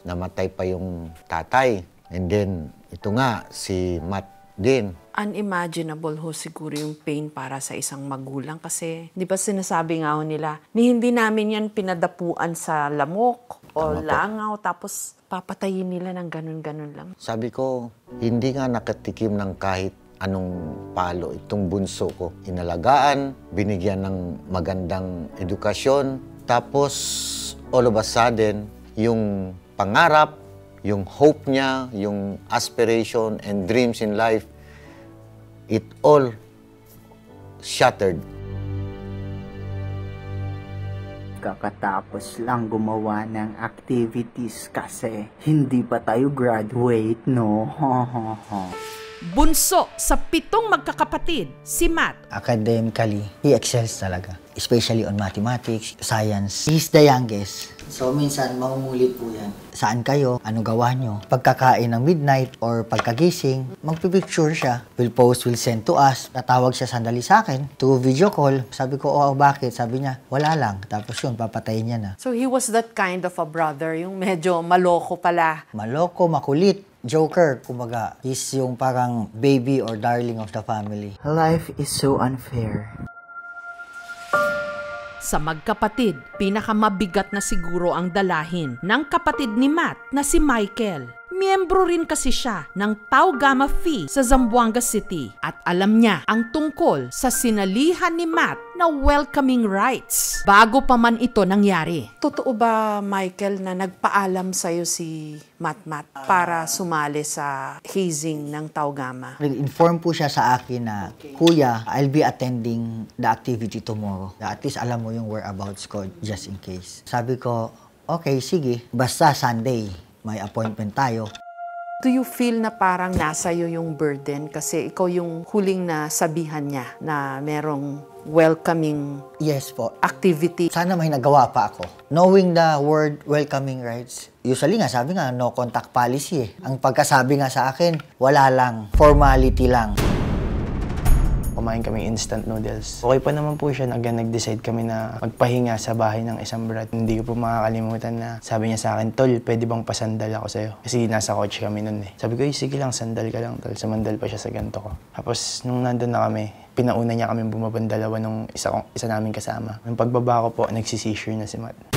Speaker 13: namatay pa yung tatay. And then, ito nga, si Matt din.
Speaker 7: Unimaginable ho siguro yung pain para sa isang magulang kasi di ba sinasabi nga ho nila, hindi namin yan pinadapuan sa lamok o langaw tapos papatayin nila ng ganun-ganun lang.
Speaker 13: Sabi ko, hindi nga nakatikim ng kahit anong palo itong bunso ko. Inalagaan, binigyan ng magandang edukasyon, tapos all of a sudden, yung pangarap, yung hope niya, yung aspiration and dreams in life, it all shattered.
Speaker 8: Kakatapos lang gumawa ng activities kasi hindi pa tayo graduate, no?
Speaker 1: Bunso sa 7 magkakapatid, si Matt.
Speaker 16: Academically, he excels talaga. Especially on mathematics, science. He's the youngest. So minsan, mangungulit po yan. Saan kayo? Ano gawa nyo? Pagkakain ng midnight or pagkagising, magpipicture siya. Will post, will send to us. Tatawag siya sandali sa akin to video call. Sabi ko, oh, bakit? Sabi niya, wala lang. Tapos yun, papatayin niya na.
Speaker 7: So he was that kind of a brother, yung medyo maloko pala.
Speaker 16: Maloko, makulit. Joker, kumbaga. He's yung parang baby or darling of the family.
Speaker 8: Life is so unfair.
Speaker 1: Sa magkapatid, pinakamabigat na siguro ang dalahin ng kapatid ni Matt na si Michael. Miyembro rin kasi siya ng Tau Gamma Phi sa Zamboanga City at alam niya ang tungkol sa sinalihan ni Matt na welcoming rites bago pa man ito nangyari.
Speaker 7: Totoo ba, Michael, na nagpaalam sa'yo si Matt para sumali sa hazing ng Tau Gamma?
Speaker 16: Nag-inform po siya sa akin na, Kuya, I'll be attending the activity tomorrow. At least alam mo yung whereabouts ko just in case. Sabi ko, okay, sige. Basta Sunday. May appointment tayo.
Speaker 7: Do you feel na parang nasa iyo yung burden kasi ikaw yung huling na sabihan niya na merong welcoming activity?
Speaker 16: Sana may nagawa pa ako. Knowing the word welcoming rites, usually nga sabi nga no contact policy eh. Ang pagkasabi nga sa akin, wala lang, formality lang.
Speaker 14: Kumain kami instant noodles. Okay pa naman po siya. Nag-decide kami na magpahinga sa bahay ng isang brat. Hindi ko po makakalimutan na sabi niya sa akin, Tol, pwede bang pasandal ako sa'yo? Kasi nasa coach kami nun eh. Sabi ko, sige lang, sandal ka lang, Tol. Sumandal pa siya sa ganito ko. Tapos nung nandun na kami, pinauna niya kami bumabandalawa nung isa namin kasama. Nung pagbaba ko po, nagsisissure na si Matt.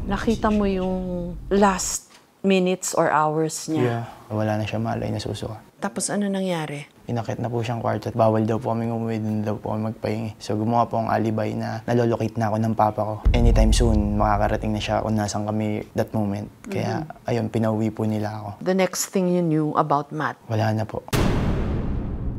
Speaker 7: Nakita mo yung last minutes or hours niya?
Speaker 14: Yeah. Wala na siya malay, nasusuka.
Speaker 7: Tapos ano nangyari?
Speaker 14: Pinakit na po siyang kwarto at bawal daw po kami umuwi, dun daw po kami magpahingi. So gumawa po ang alibay na nalolocate na ako ng papa ko. Anytime soon, makakarating na siya kung nasan kami that moment. Kaya ayun, pinauwi po nila ako.
Speaker 7: The next thing you knew about Matt?
Speaker 14: Wala na po.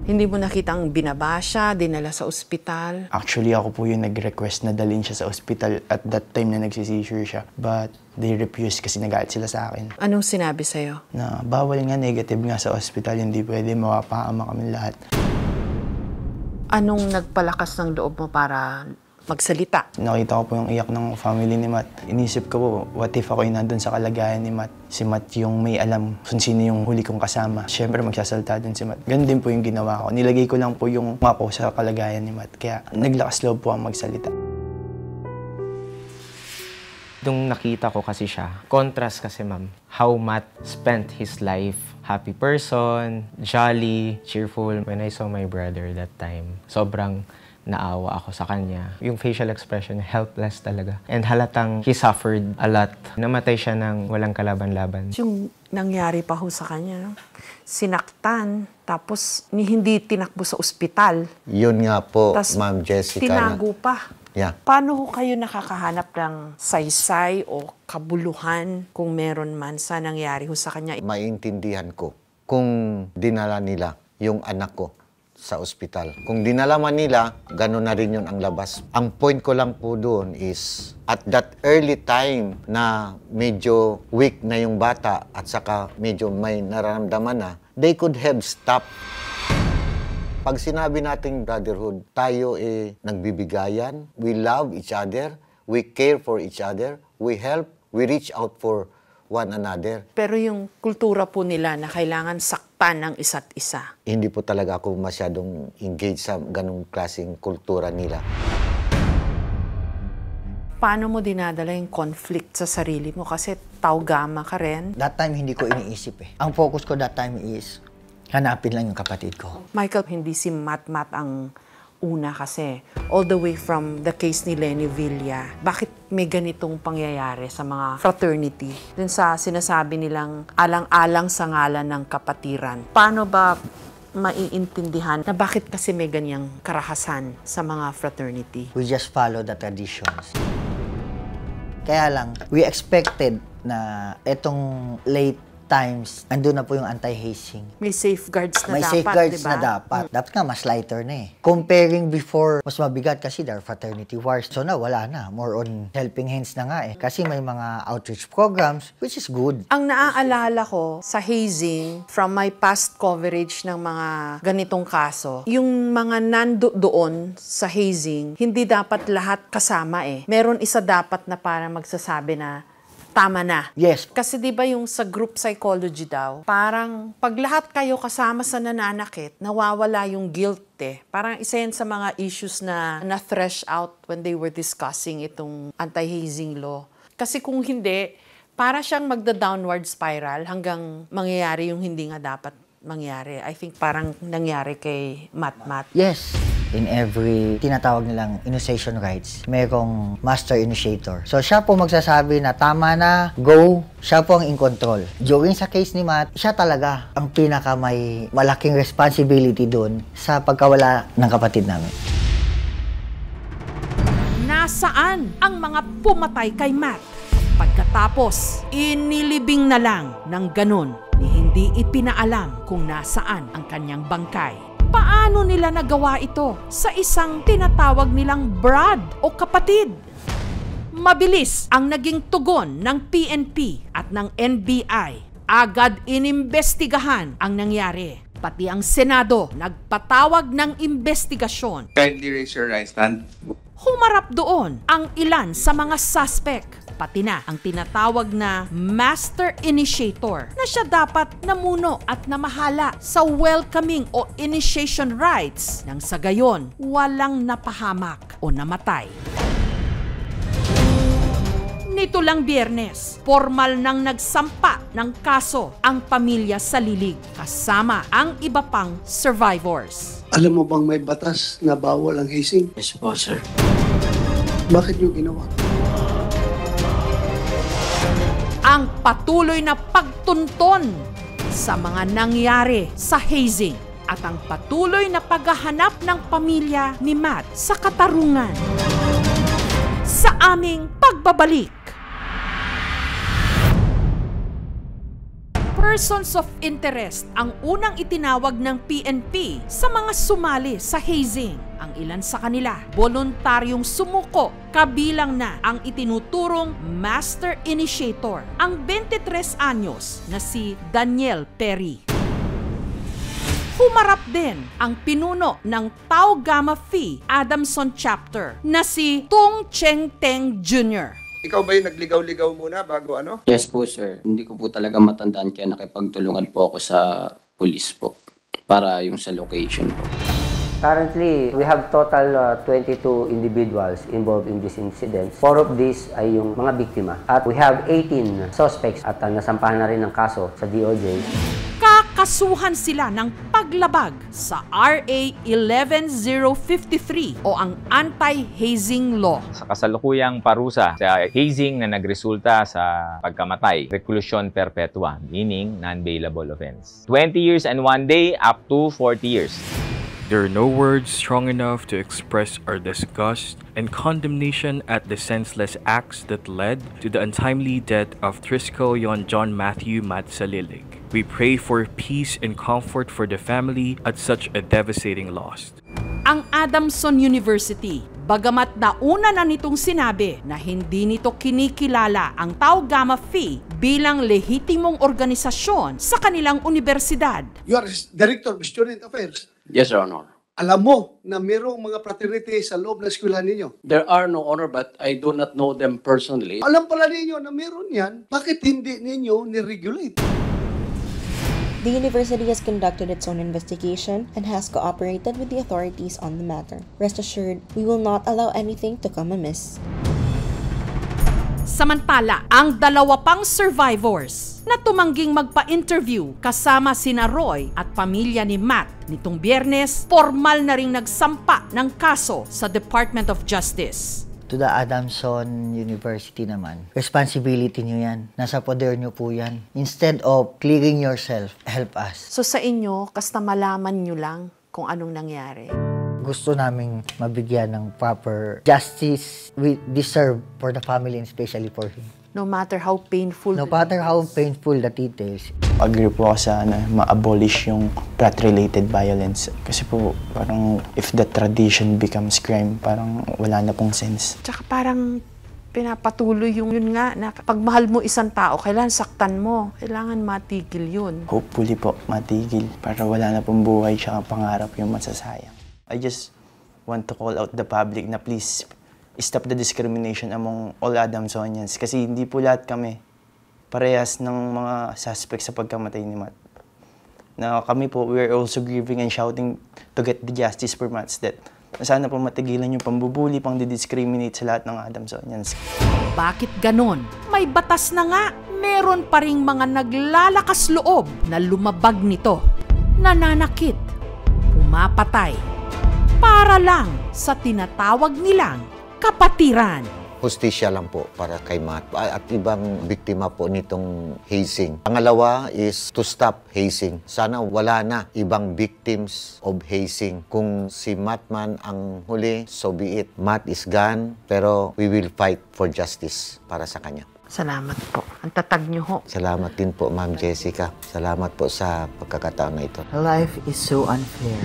Speaker 7: Hindi mo nakitang binaba siya, dinala sa ospital?
Speaker 14: Actually, ako po yung nag-request na dalhin siya sa ospital at that time na nagsisissure siya. But they refused kasi nagalit sila sa akin.
Speaker 7: Anong sinabi sa'yo?
Speaker 14: Na bawal nga, negative nga sa ospital, hindi pwede, mapapahama kami lahat.
Speaker 7: Anong nagpalakas ng loob mo para magsalita?
Speaker 14: Nakita ko po yung iyak ng family ni Matt. Inisip ko po, what if ako yung nandun sa kalagayan ni Matt? Si Matt yung may alam kung sino yung huli kong kasama. Siyempre magsasalta din si Matt. Ganun din po yung ginawa ko. Nilagay ko lang po yung mapa ko sa kalagayan ni Matt. Kaya naglakas loob po ang magsalita.
Speaker 15: Nung nakita ko kasi siya, contrast kasi ma'am, how Matt spent his life. Happy person, jolly, cheerful. When I saw my brother that time, sobrang naawa ako sa kanya. Yung facial expression, helpless talaga. And halatang he suffered a lot. Namatay siya ng walang kalaban-laban.
Speaker 7: Yung nangyari pa ho sa kanya, sinaktan, tapos hindi tinakbo sa ospital.
Speaker 13: Yun nga po,
Speaker 7: Tas
Speaker 13: Ma'am Jessica.
Speaker 7: Tinago pa.
Speaker 13: Yeah.
Speaker 7: Paano ho kayo nakakahanap ng saysay o kabuluhan kung meron man sa nangyari ho sa kanya?
Speaker 13: Maintindihan ko kung dinala nila yung anak ko sa ospital. Kung dinala man nila, gano'n na rin yun ang labas. Ang point ko lang po doon is, at that early time na medyo weak na yung bata at saka medyo may nararamdaman na, they could have stopped. Pag sinabi nating brotherhood, tayo nagbibigayan, we love each other, we care for each other, we help, we reach out for one another.
Speaker 7: Pero yung kultura po nila na kailangan saktan ng isa't isa.
Speaker 13: Hindi po talaga ako masyadong engaged sa ganung klaseng kultura nila.
Speaker 7: Paano mo dinadala yung conflict sa sarili mo? Kasi taugama ka rin.
Speaker 16: That time hindi ko iniisip Ang focus ko that time is hanapin lang yung kapatid ko.
Speaker 7: Michael, hindi si Matt ang una kasi. All the way from the case ni Lenny Villa, bakit may ganitong pangyayari sa mga fraternity? Dun sa sinasabi nilang alang-alang sa ngalan ng kapatiran. Paano ba maiintindihan na bakit kasi may ganyang karahasan sa mga fraternity?
Speaker 16: We just follow the traditions. Kaya lang, we expected na etong late times, andun na po yung anti-hazing.
Speaker 7: May safeguards na
Speaker 16: May
Speaker 7: dapat,
Speaker 16: safeguards
Speaker 7: diba?
Speaker 16: na dapat. Dapat nga, mas lighter na Comparing before, mas mabigat kasi there are fraternity wars. So na, wala na. More on helping hands na nga Kasi may mga outreach programs, which is good.
Speaker 7: Ang naaalala ko sa hazing, from my past coverage ng mga ganitong kaso, yung mga doon sa hazing, hindi dapat lahat kasama Meron isa dapat na para magsasabi na, tama na.
Speaker 16: Yes.
Speaker 7: Kasi di ba yung sa group psychology daw, parang pag lahat kayo kasama sa nananakit, nawawala yung guilt Parang isa yan sa mga issues na na-thresh out when they were discussing itong anti-hazing law. Kasi kung hindi, para siyang magda-downward spiral hanggang mangyayari yung hindi nga dapat mangyari. I think parang nangyari kay Matt.
Speaker 16: Yes. In every tinatawag nilang initiation rites, mayroong master initiator. So siya po magsasabi na tama na, go, siya po ang in control. During sa case ni Matt, siya talaga ang pinaka may malaking responsibility doon sa pagkawala ng kapatid namin.
Speaker 1: Nasaan ang mga pumatay kay Matt? Pagkatapos, inilibing na lang ng ganun ni hindi ipinaalam kung nasaan ang kanyang bangkay. Paano nila nagawa ito sa isang tinatawag nilang Brad o kapatid? Mabilis ang naging tugon ng PNP at ng NBI. Agad inimbestigahan ang nangyari. Pati ang Senado nagpatawag ng investigasyon.
Speaker 4: Kindly raise your right hand.
Speaker 1: Humarap doon ang ilan sa mga suspect. Pati na ang tinatawag na master initiator na siya dapat namuno at namahala sa welcoming o initiation rites nang sa gayon walang napahamak o namatay. Nito lang Biyernes, formal nang nagsampa ng kaso ang pamilya sa Lilig kasama ang iba pang survivors.
Speaker 17: Alam mo bang may batas na bawal ang hazing?
Speaker 18: Yes po, sir.
Speaker 17: Bakit nyo ginawa?
Speaker 1: Ang patuloy na pagtunton sa mga nangyari sa hazing at ang patuloy na paghahanap ng pamilya ni Matt sa katarungan. Sa aming pagbabalik. Persons of interest ang unang itinawag ng PNP sa mga sumali sa hazing. Ang ilan sa kanila, voluntaryong sumuko, kabilang na ang itinuturong Master Initiator, ang 23 anyos na si Daniel Perry. Humarap din ang pinuno ng Tau Gamma Phi Adamson Chapter na si Tung Cheng Teng Jr.
Speaker 4: Ikaw ba yung nagligaw-ligaw muna bago ano?
Speaker 18: Yes po, sir. Hindi ko po talaga matandaan kaya nakipagtulungan po ako sa pulis po para yung sa location po.
Speaker 19: Currently, we have total 22 individuals involved in this incident. 4 of these ay yung mga biktima. At we have 18 suspects at nasampahan na rin ng kaso sa DOJ.
Speaker 1: Kakasuhan sila ng paglabag sa RA 11053 o ang Anti-Hazing Law.
Speaker 20: Sa kasalukuyang parusa sa hazing na nagresulta sa pagkamatay, reclusion perpetua, meaning non-bailable offense. 20 years and 1 day up to 40 years.
Speaker 21: There are no words strong enough to express our disgust and condemnation at the senseless acts that led to the untimely death of Trisco Yon John Matthew Matsalilig. We pray for peace and comfort for the family at such a devastating loss.
Speaker 1: Ang Adamson University, bagamat nauna na nitong sinabi na hindi nito kinikilala ang Tau Gamma Phi bilang lehitimong organisasyon sa kanilang universidad.
Speaker 17: You are Director of Student Affairs.
Speaker 18: Yes, Your Honor.
Speaker 17: Alam mo na mayroong mga fraternity sa loob ng eskwelahan ninyo.
Speaker 18: There are no honor, but I do not know them personally.
Speaker 17: Alam pala ninyo na mayroon yan, bakit hindi ninyo ni-regulate?
Speaker 23: The university has conducted its own investigation and has cooperated with the authorities on the matter. Rest assured, we will not allow anything to come amiss.
Speaker 1: Samantala, ang 2 pang survivors na tumangging magpa-interview kasama sina Roy at pamilya ni Matt nitong Biyernes, formal na ring nagsampa ng kaso sa Department of Justice.
Speaker 16: To the Adamson University naman, responsibility nyo yan. Nasa poder nyo po yan. Instead of clearing yourself, help us.
Speaker 7: So sa inyo, kasta malaman nyo lang kung anong nangyari.
Speaker 16: Gusto naming mabigyan ng proper justice we deserve for the family and especially for him.
Speaker 7: No matter how painful.
Speaker 16: No matter how painful the details.
Speaker 14: Agree po ako sa ma-abolish yung brat-related violence. Kasi po, parang if the tradition becomes crime, parang wala na pong sense.
Speaker 7: Tsaka parang pinapatuloy yung yun nga, na pag mahal mo isang tao, kailangan saktan mo. Kailangan matigil yun.
Speaker 14: Hopefully po, matigil. Para wala na pong buhay tsaka pangarap yung masasayang. I just want to call out the public na please stop the discrimination among all Adamsonians. Kasi hindi po lahat kami parehas ng mga suspects sa pagkamatay ni Matt. Na kami po, we are also grieving and shouting to get the justice for Matt's death. Sana po matigilan yung pambubuli, pang-discriminate sa lahat ng Adamsonians.
Speaker 1: Bakit ganon? May batas na nga. Meron pa ring mga naglalakas loob na lumabag nito. Nananakit. Pumapatay. Para lang sa tinatawag nilang kapatiran.
Speaker 13: Hustisya lang po para kay Matt at ibang biktima po nitong hazing. Pangalawa is to stop hazing. Sana wala na ibang victims of hazing. Kung si Matt man ang huli, so be it. Matt is gone, pero we will fight for justice para sa kanya.
Speaker 7: Salamat po. Ang tatag niyo ho.
Speaker 13: Salamat din po, Ma'am Jessica. Salamat po sa pagkakataon na ito.
Speaker 16: Life is so unfair.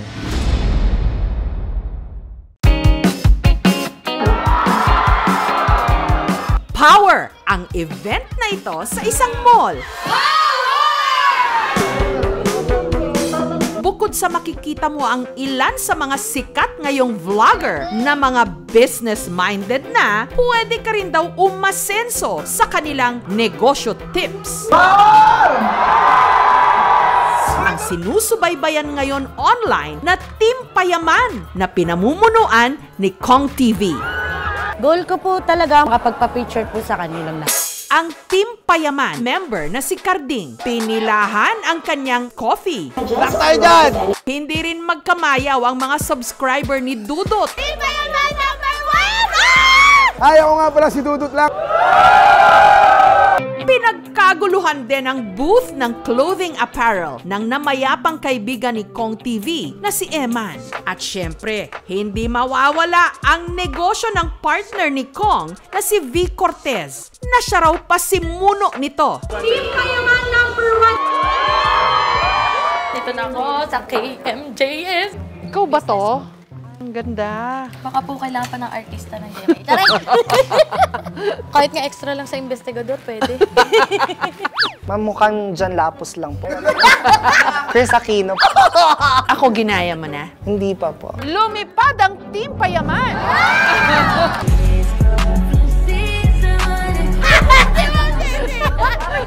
Speaker 1: Power ang event na ito sa isang mall. Bukod sa makikita mo ang ilan sa mga sikat ngayong vlogger na mga business-minded na, pwede ka rin daw umasenso sa kanilang negosyo tips. Ang sinusubaybayan ngayon online na Team Payaman na pinamumunuan ni Kong TV.
Speaker 24: Goal ko po talaga makapagpa-picture po sa kanilang lahat.
Speaker 1: Ang Team Payaman member na si Carding, pinilahan ang kanyang coffee.
Speaker 9: Black tayo dyan!
Speaker 1: Hindi rin magkamayaw ang mga subscriber ni Dudut. Team Payaman number 1!
Speaker 9: Ay, ako nga pala si Dudut lang.
Speaker 1: Pinagkaguluhan din ang booth ng clothing apparel ng namayapang kaibigan ni Kong TV na si Eman. At syempre, hindi mawawala ang negosyo ng partner ni Kong na si V. Cortez na siya raw pasimuno nito.
Speaker 24: Team Payaman number 1! Dito na ako sa KMJS.
Speaker 7: Ikaw ba to? Ang ganda.
Speaker 24: Baka po kailangan pa ng artista ng GMA. Taray! Kahit nga extra lang sa investigador, pwede.
Speaker 26: Ma'am, mukhang John Lapus lang po. Chris Aquino.
Speaker 7: Ako ginaya mo na?
Speaker 26: Hindi pa po.
Speaker 7: Lumipad ang Team Payaman!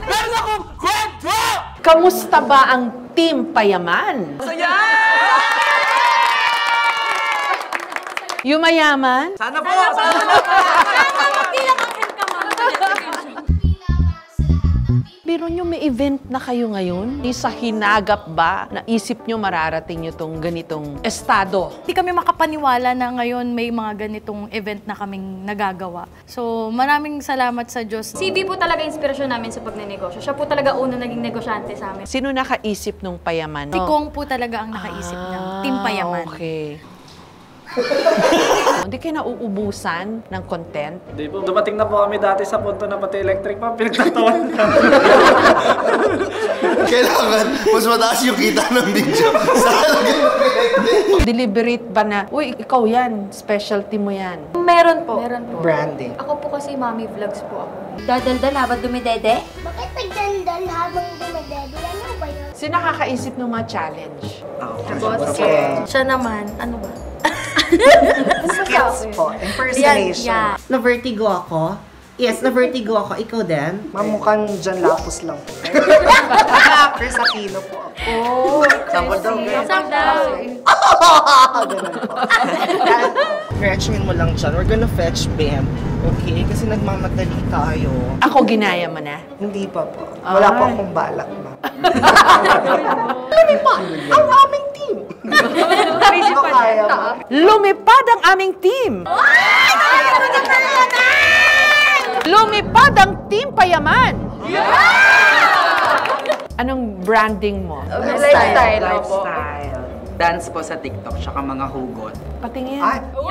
Speaker 9: Meron akong kwento!
Speaker 7: Kamusta ba ang Team Payaman?
Speaker 9: Saya!
Speaker 7: Yumayaman?
Speaker 9: Sana po! Sana
Speaker 7: Biro nyo, may event na kayo ngayon? Di sa hinagap ba, naisip nyo mararating nyo tong ganitong estado?
Speaker 24: Hindi kami makapaniwala na ngayon may mga ganitong event na kaming nagagawa. So, maraming salamat sa Diyos.
Speaker 2: Si B po talaga inspirasyon namin sa pagnenegosyo. Siya po talaga una naging negosyante sa amin.
Speaker 7: Sino nakaisip nung payaman?
Speaker 24: Si Kong po talaga ang nakaisip ng Team Payaman.
Speaker 7: Okay. Hindi kayo nauubusan ng content?
Speaker 9: Hindi po. Dumating na po kami dati sa punto na pati electric pa, pinagtatawan na.
Speaker 3: Kailangan mas mataas yung kita ng video.
Speaker 7: Deliberate ba na, uy, ikaw yan, specialty mo yan?
Speaker 2: Meron po. Meron po.
Speaker 7: Branding.
Speaker 2: Ako po kasi mommy vlogs po ako.
Speaker 6: Dadaldal habang dumidede?
Speaker 10: Bakit nagdaldal habang dumidede? Ano ba yun?
Speaker 7: Sino nakakaisip ng mga challenge?
Speaker 24: Siya naman, ano ba?
Speaker 11: Skills po. Impersonation.
Speaker 24: Yeah.
Speaker 11: Na-vertigo ako. Yes, na-vertigo ako. Ikaw din?
Speaker 26: Mamukhang John Lapus lang po. Chris Aquino po ako.
Speaker 11: Oh,
Speaker 26: Sample daw. Ganun po. Fetchmin mo lang dyan. We're gonna fetch Bam. Okay? Kasi nagmamadali tayo.
Speaker 7: Ako ginaya mo na?
Speaker 26: Hindi pa po. Wala pa akong balak na. Lumipad ang aming team!
Speaker 7: Lumipad ang aming team! Lumipad ang Team Payaman! Anong branding mo?
Speaker 22: Lifestyle. Dance po sa TikTok, tsaka mga hugot.
Speaker 7: Patingin. O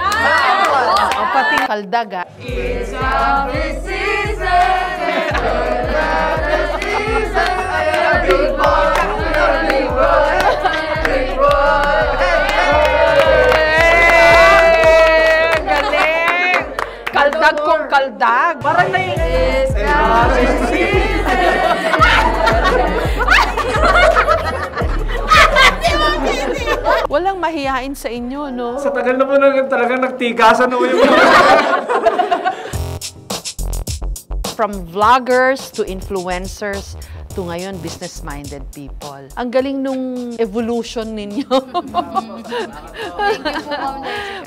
Speaker 7: pating kaldaga.
Speaker 10: It's our season.
Speaker 7: Galing! Kaldag kong kaldag. Parang naiinis. Walang mahihain sa inyo, no?
Speaker 9: Sa tagal na po talagang nagtigasan na yung
Speaker 7: From vloggers to influencers to ngayon, business-minded people. Ang galing nung evolution ninyo.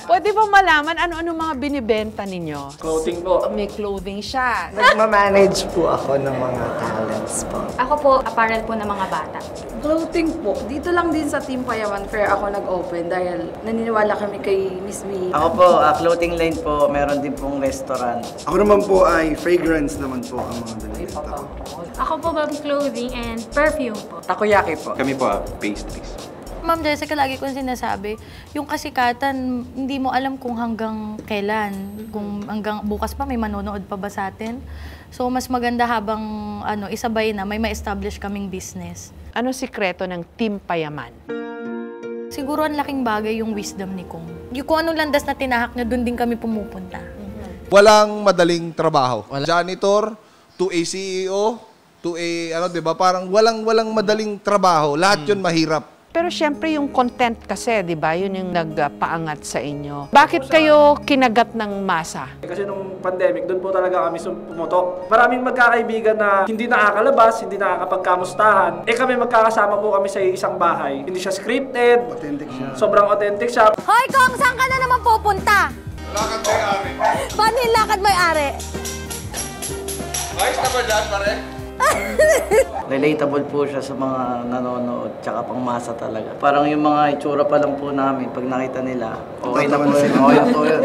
Speaker 7: Pwede ba malaman ano-ano mga binibenta ninyo?
Speaker 9: Clothing po.
Speaker 7: May clothing siya.
Speaker 26: Nagmamanage po ako ng mga talents po.
Speaker 2: Ako po, apparel po ng mga bata.
Speaker 27: Clothing po. Dito lang din sa Team Payaman Fair ako nag-open dahil naniniwala kami kay Miss V.
Speaker 28: Ako po, clothing line po, meron din pong restaurant.
Speaker 3: Ako naman po ay fragrance naman po ang mga binibenta ko.
Speaker 2: Ako po ba clothing and perfume po.
Speaker 28: Takoyaki po.
Speaker 4: Kami po, pastries.
Speaker 24: Ma'am Jessica, lagi kong sinasabi, yung kasikatan, hindi mo alam kung hanggang kailan, kung hanggang bukas pa may manonood pa ba sa atin. So, mas maganda habang isabay na, may ma-establish kaming business.
Speaker 7: Ano sikreto ng Team Payaman?
Speaker 24: Siguro ang laking bagay yung wisdom ni Kong. Yung kung anong landas na tinahak niya, doon din kami pumupunta.
Speaker 29: Walang madaling trabaho. Janitor to a CEO to a, diba? Parang walang madaling trabaho. Lahat yun mahirap.
Speaker 7: Pero syempre yung content kasi, di ba? Yun yung nagpaangat sa inyo. Bakit kayo kinagat ng masa?
Speaker 9: Kasi nung pandemic, doon po talaga kami pumutok. Maraming magkakaibigan na hindi nakakalabas, hindi nakakapagkamustahan. Kami magkakasama po kami sa isang bahay. Hindi siya scripted. Authentic siya. Sobrang authentic siya.
Speaker 24: Hoy Kong, saan ka na naman pupunta?
Speaker 4: Lakad may ari.
Speaker 24: Paano yung lakad may ari?
Speaker 4: Ayos na ba dyan, pare?
Speaker 28: Relatable po siya sa mga nanonood, tsaka pangmasa talaga. Parang yung mga itsura pa lang po namin, pag nakita nila, okay na po yun. Okay na po yun.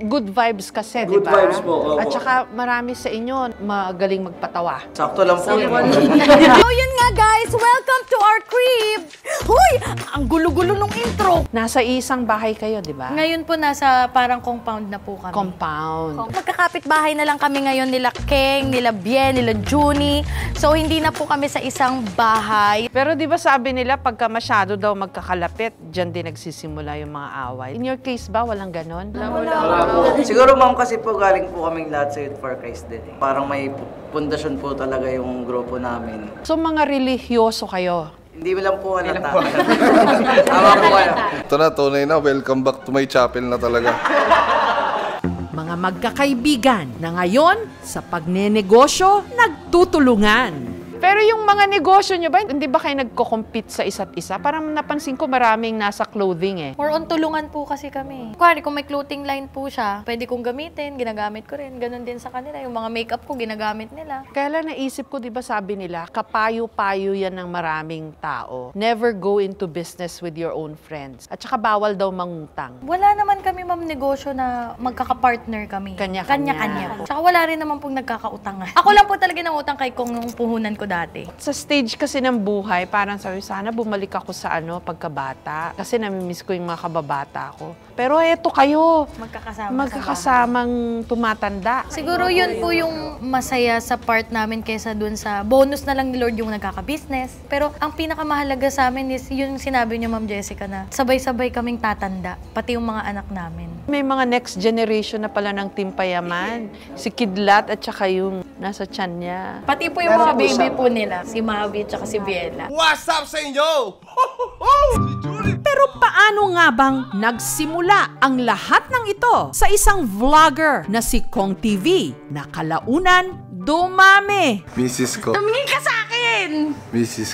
Speaker 7: Good vibes kasi, di
Speaker 28: Good
Speaker 7: ba?
Speaker 28: vibes po, opo.
Speaker 7: At saka marami sa inyo magaling magpatawa.
Speaker 28: Sakto lang po yun.
Speaker 24: So yun nga guys, welcome to our crib! Huy! Ang gulo-gulo nung intro!
Speaker 7: Nasa isang bahay kayo, di ba?
Speaker 24: Ngayon po nasa parang compound na po kami.
Speaker 7: Compound.
Speaker 24: Magkakapit-bahay na lang kami ngayon nila Keng, nila Bien, nila Junie. So hindi na po kami sa isang bahay.
Speaker 7: Pero di ba sabi nila pagka masyado daw magkakalapit, dyan din nagsisimula yung mga away. In your case ba, walang ganon?
Speaker 28: Wala. Siguro ma'am kasi po galing po kaming lahat sa Youth for Christ din. Parang may pundasyon po talaga yung grupo namin.
Speaker 7: So mga relihiyoso kayo?
Speaker 28: Hindi lang po halata. Tama po kayo.
Speaker 3: Ito na, tunay na. Welcome back to my chapel na talaga.
Speaker 1: Mga magkakaibigan na ngayon sa pagnenegosyo nagtutulungan.
Speaker 7: Pero yung mga negosyo nyo ba, hindi ba kayo nagko-compete sa isa't isa? Parang napansin ko maraming nasa clothing eh.
Speaker 24: More on tulungan po kasi kami. Kuwari, kung may clothing line po siya, pwede kong gamitin, ginagamit ko rin. Ganon din sa kanila. Yung mga makeup ko, ginagamit nila.
Speaker 7: Kaya lang naisip ko, di ba sabi nila, kapayo-payo yan ng maraming tao. Never go into business with your own friends. At saka bawal daw mangutang.
Speaker 24: Wala naman kami, ma'am, negosyo na magkaka-partner kami. Kanya-kanya po. Tsaka wala rin naman pong nagkakautangan. Ako lang po talaga ng utang kay Kong nung puhunan ko dati.
Speaker 7: Sa stage kasi ng buhay, parang sabi, sana bumalik ako sa pagkabata. Kasi namimiss ko yung mga kababata ko. Pero eto kayo, magkakasamang tumatanda.
Speaker 24: Siguro yun po yung masaya sa part namin kaysa dun sa bonus na lang ni Lord yung nagkaka-business. Pero ang pinakamahalaga sa amin is yung sinabi niyo, Ma'am Jessica, na sabay-sabay kaming tatanda, pati yung mga anak namin.
Speaker 7: May mga next generation na pala ng Team Payaman. Si Kidlat at saka yung nasa tiyan niya.
Speaker 24: Pati po yung mga baby po nila, si Mavi at saka si Biela.
Speaker 4: What's up sa inyo?
Speaker 1: Pero paano nga bang nagsimula ang lahat ng ito sa isang vlogger na si Kong TV na kalaunan dumami?
Speaker 4: Mrs. ko.
Speaker 24: Tumingin ka sa akin!
Speaker 4: Mrs.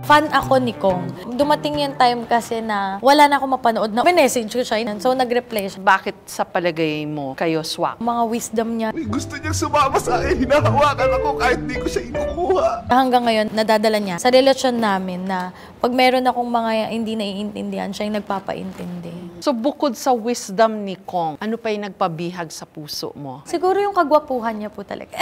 Speaker 24: Fan ako ni Kong. Dumating yung time kasi na wala na ako mapanood na message ko siya. So nag-reply siya.
Speaker 7: Bakit sa palagay mo kayo swak?
Speaker 24: Mga wisdom niya.
Speaker 4: Gusto niyang sumama sa akin. Hinahawakan ako kahit di ko siya inukuha.
Speaker 24: Hanggang ngayon, nadadala niya sa relasyon namin na pag meron akong mga hindi naiintindihan, siya yung nagpapaintindi.
Speaker 7: So bukod sa wisdom ni Kong, ano pa yung nagpabihag sa puso mo?
Speaker 24: Siguro yung kagwapuhan niya po talaga.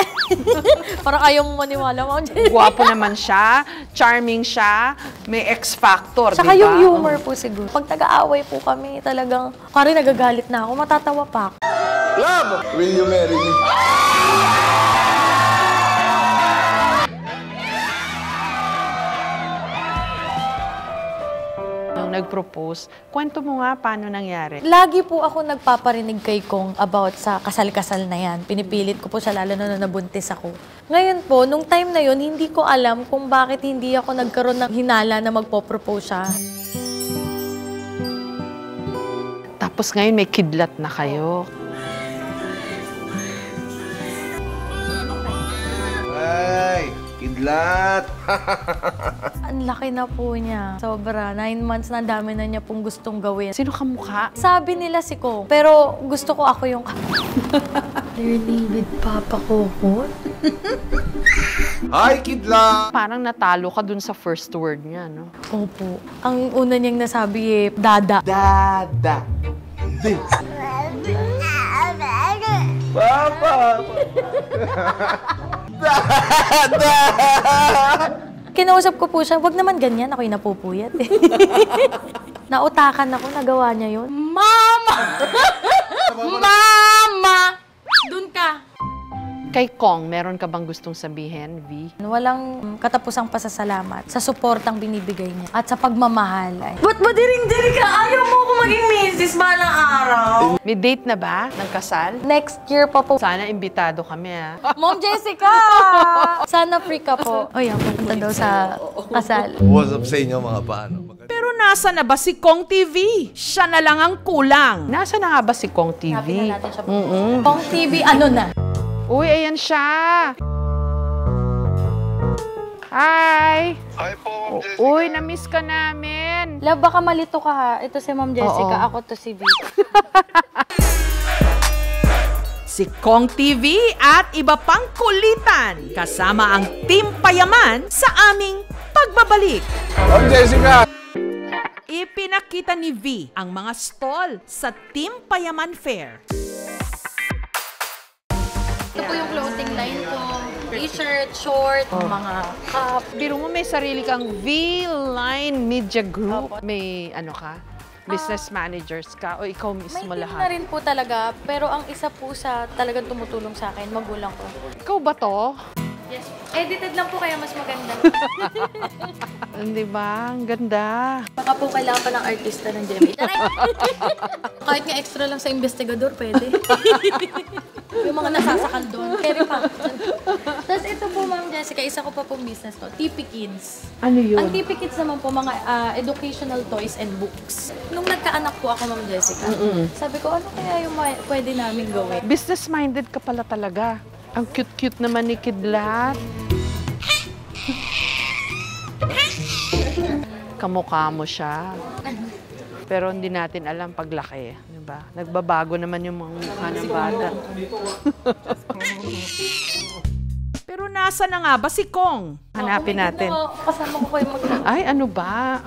Speaker 24: Parang ayaw mong maniwala mo.
Speaker 7: Gwapo naman siya, charming siya, may X-factor,
Speaker 24: Saka
Speaker 7: diba?
Speaker 24: yung humor po siguro. Pag nag-aaway po kami, talagang, kari nagagalit na ako, matatawa pa ako.
Speaker 4: Love! Will you marry me?
Speaker 7: Nag-propose. Kwento mo nga paano nangyari.
Speaker 24: Lagi po ako nagpaparinig kay Kong about sa kasal-kasal na yan. Pinipilit ko po siya lalo na nabuntis ako. Ngayon po, nung time na yon, hindi ko alam kung bakit hindi ako nagkaroon ng hinala na magpo-propose siya.
Speaker 7: Tapos ngayon may kidlat na kayo.
Speaker 4: Ay, kidlat!
Speaker 24: Ang laki na po niya. Sobra. 9 months na, dami na niya pong gustong gawin.
Speaker 7: Sino kamukha?
Speaker 24: Sabi nila si Kong. Pero gusto ko ako yung... Flirting with Papa Coco?
Speaker 4: Hi, kidlat!
Speaker 7: Parang natalo ka dun sa first word niya, no?
Speaker 24: Opo. Ang una niyang nasabi dada.
Speaker 4: Dada. Papa! Dada!
Speaker 24: Kinausap ko po siya, wag naman ganyan, ako'y napupuyat eh. Nautakan ako, nagawa niya yun. Mama! Mama! Dun ka!
Speaker 7: Kay Kong, meron ka bang gustong sabihin, V?
Speaker 24: Walang katapusang pasasalamat sa suportang binibigay niya at sa pagmamahal. Ba't ba diring-diri ka? Ayaw mo ko maging misis balang araw?
Speaker 7: May date na ba ng kasal?
Speaker 24: Next year pa po.
Speaker 7: Sana imbitado kami, ha?
Speaker 24: Mom Jessica! Sana free ka po. O yan, pupunta daw sa kasal.
Speaker 4: What's up sa inyo mga paano?
Speaker 1: Pero nasa na ba si Kong TV? Siya na lang ang kulang.
Speaker 7: Nasa na nga ba si Kong TV?
Speaker 24: Happy na natin siya. Kong TV, ano na?
Speaker 7: Uy, ayan siya! Hi!
Speaker 4: Hi po, Ma'am Jessica.
Speaker 7: Uy, na-miss ka namin.
Speaker 24: Love, baka malito ka ha. Ito si Ma'am Jessica,
Speaker 7: Oo.
Speaker 24: ako to si V.
Speaker 1: Si Kong TV at iba pang kulitan kasama ang Team Payaman sa aming pagbabalik.
Speaker 4: Ma'am Jessica!
Speaker 1: Ipinakita ni V ang mga stall sa Team Payaman Fair.
Speaker 24: Ito po yung clothing line ko. T-shirt, short, mga cup.
Speaker 7: Biro mo may sarili kang V-Line Media Group. May ano ka? Business managers ka o ikaw mismo
Speaker 24: May
Speaker 7: lahat?
Speaker 24: na rin po talaga, pero ang isa po sa talagang tumutulong sa akin, magulang ko.
Speaker 7: Ikaw ba to?
Speaker 24: Yes. Edited lang po kaya mas maganda.
Speaker 7: Hindi ba? Ang ganda.
Speaker 24: Baka po kailangan pa ng artista ng Jemmy. Kahit nga extra lang sa investigador, pwede. Yung mga nasasakal doon. Carry pa. Tapos ito po, Ma'am Jessica, isa ko pa pong business to. TP Kids.
Speaker 7: Ano yun?
Speaker 24: Ang TP Kids naman po, mga educational toys and books. Nung nagkaanak po ako, Ma'am Jessica, sabi ko, ano kaya yung pwede namin gawin?
Speaker 7: Business-minded ka pala talaga. Ang cute-cute naman ni Kidlat. kamukha mo siya. Pero hindi natin alam paglaki. Diba? Nagbabago naman yung mga mukha ng bata.
Speaker 1: Pero nasa na nga ba si Kong?
Speaker 7: Hanapin natin.
Speaker 24: Kasama ko kayo
Speaker 7: Ay, ano ba?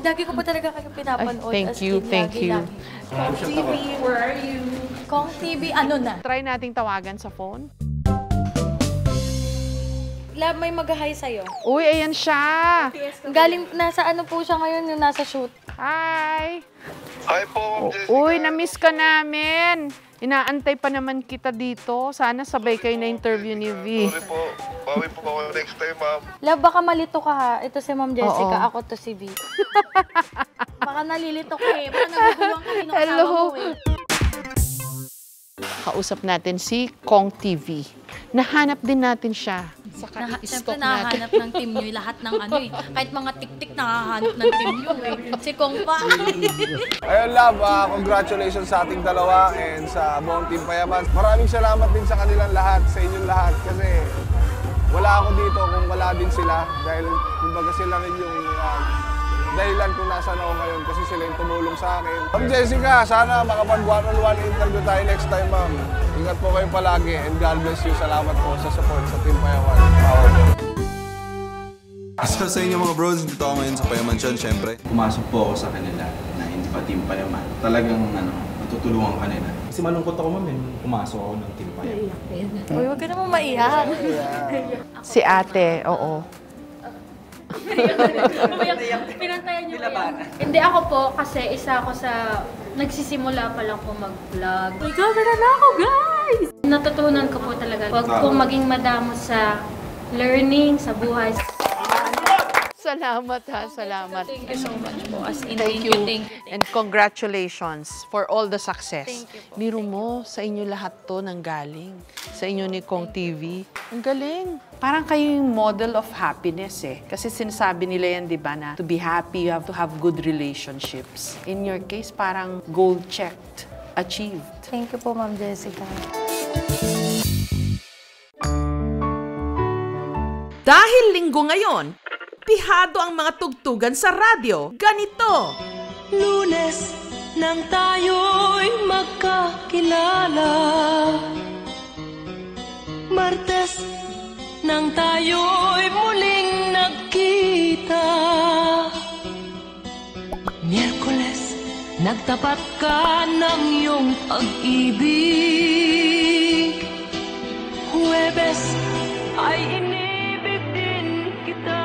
Speaker 24: Lagi ko pa talaga kayo pinapanood.
Speaker 7: Thank you, thank you.
Speaker 24: Kong TV, where are you? Kong TV, ano na?
Speaker 7: Try nating tawagan sa phone.
Speaker 24: Lab, may mag-hi sa'yo.
Speaker 7: Uy, ayan siya.
Speaker 24: Galing, nasa ano po siya ngayon, yung nasa shoot.
Speaker 7: Hi!
Speaker 4: Hi po, Ma'am Jessica.
Speaker 7: Uy, na-miss ka namin. Inaantay pa naman kita dito. Sana sabay kayo na interview ni V.
Speaker 4: Sorry po. Bawi po ako next time, ma'am.
Speaker 24: Lab, baka malito ka ha. Ito si Ma'am Jessica,
Speaker 7: Oo.
Speaker 24: ako to si V. Baka nalilito ka eh. Baka naguguluhan ka din ng asawa mo eh.
Speaker 7: Kausap natin si Kong TV. Nahanap din natin siya.
Speaker 24: Siyempre nahahanap ng team nyo lahat ng ano eh. Kahit mga tik-tik nahahanap ng team nyo eh. Si Kong pa.
Speaker 29: Ayun, love, congratulations sa ating dalawa and sa buong Team Payaman. Maraming salamat din sa kanilang lahat, sa inyong lahat. Kasi wala ako dito kung wala din sila. Dahil kumbaga sila rin yung dahilan kung nasaan ako ngayon kasi sila yung tumulong sa akin. Ma'am Jessica, sana makapag one-on-one interview tayo next time, ma'am. Ingat po kayo palagi and God bless you. Salamat po sa support sa Team Payaman.
Speaker 5: So sa inyo mga bros, dito ako ngayon sa Payamansyon, syempre.
Speaker 8: Pumasok po ako sa kanila na hindi pa Team Payaman. Talagang natutulungan kanila. Kasi malungkot ako, ma'am, pumasok ako ng Team Payaman.
Speaker 24: Uy, huwag ka naman maiyak.
Speaker 7: Si ate, oo.
Speaker 2: Pinantayan niyo yan. Hindi ako po kasi isa ako sa nagsisimula pa lang po mag-vlog. May camera na ako, guys! Natutunan ko po talaga. Huwag pong maging madamo sa learning, sa buhay.
Speaker 7: Salamat ha, salamat.
Speaker 24: Thank you so much po. As in,
Speaker 7: Thank you. And congratulations for all the success.
Speaker 24: Thank you po.
Speaker 7: Biro mo, sa inyo lahat to nang galing. Sa inyo ni Kong TV. Ang galing. Parang kayo yung model of happiness eh. Kasi sinasabi nila yan, di ba, na to be happy, you have to have good relationships. In your case, parang goal-checked, achieved.
Speaker 24: Thank you po, Ma'am Jessica.
Speaker 1: Dahil linggo ngayon, pihado ang mga tugtugan sa radyo. Ganito.
Speaker 12: Lunes nang tayo'y magkakilala, Martes nang tayo'y muling nagkita, Miyerkules nagtapat ka ng iyong pag-ibig, Huwebes ay inibig din kita.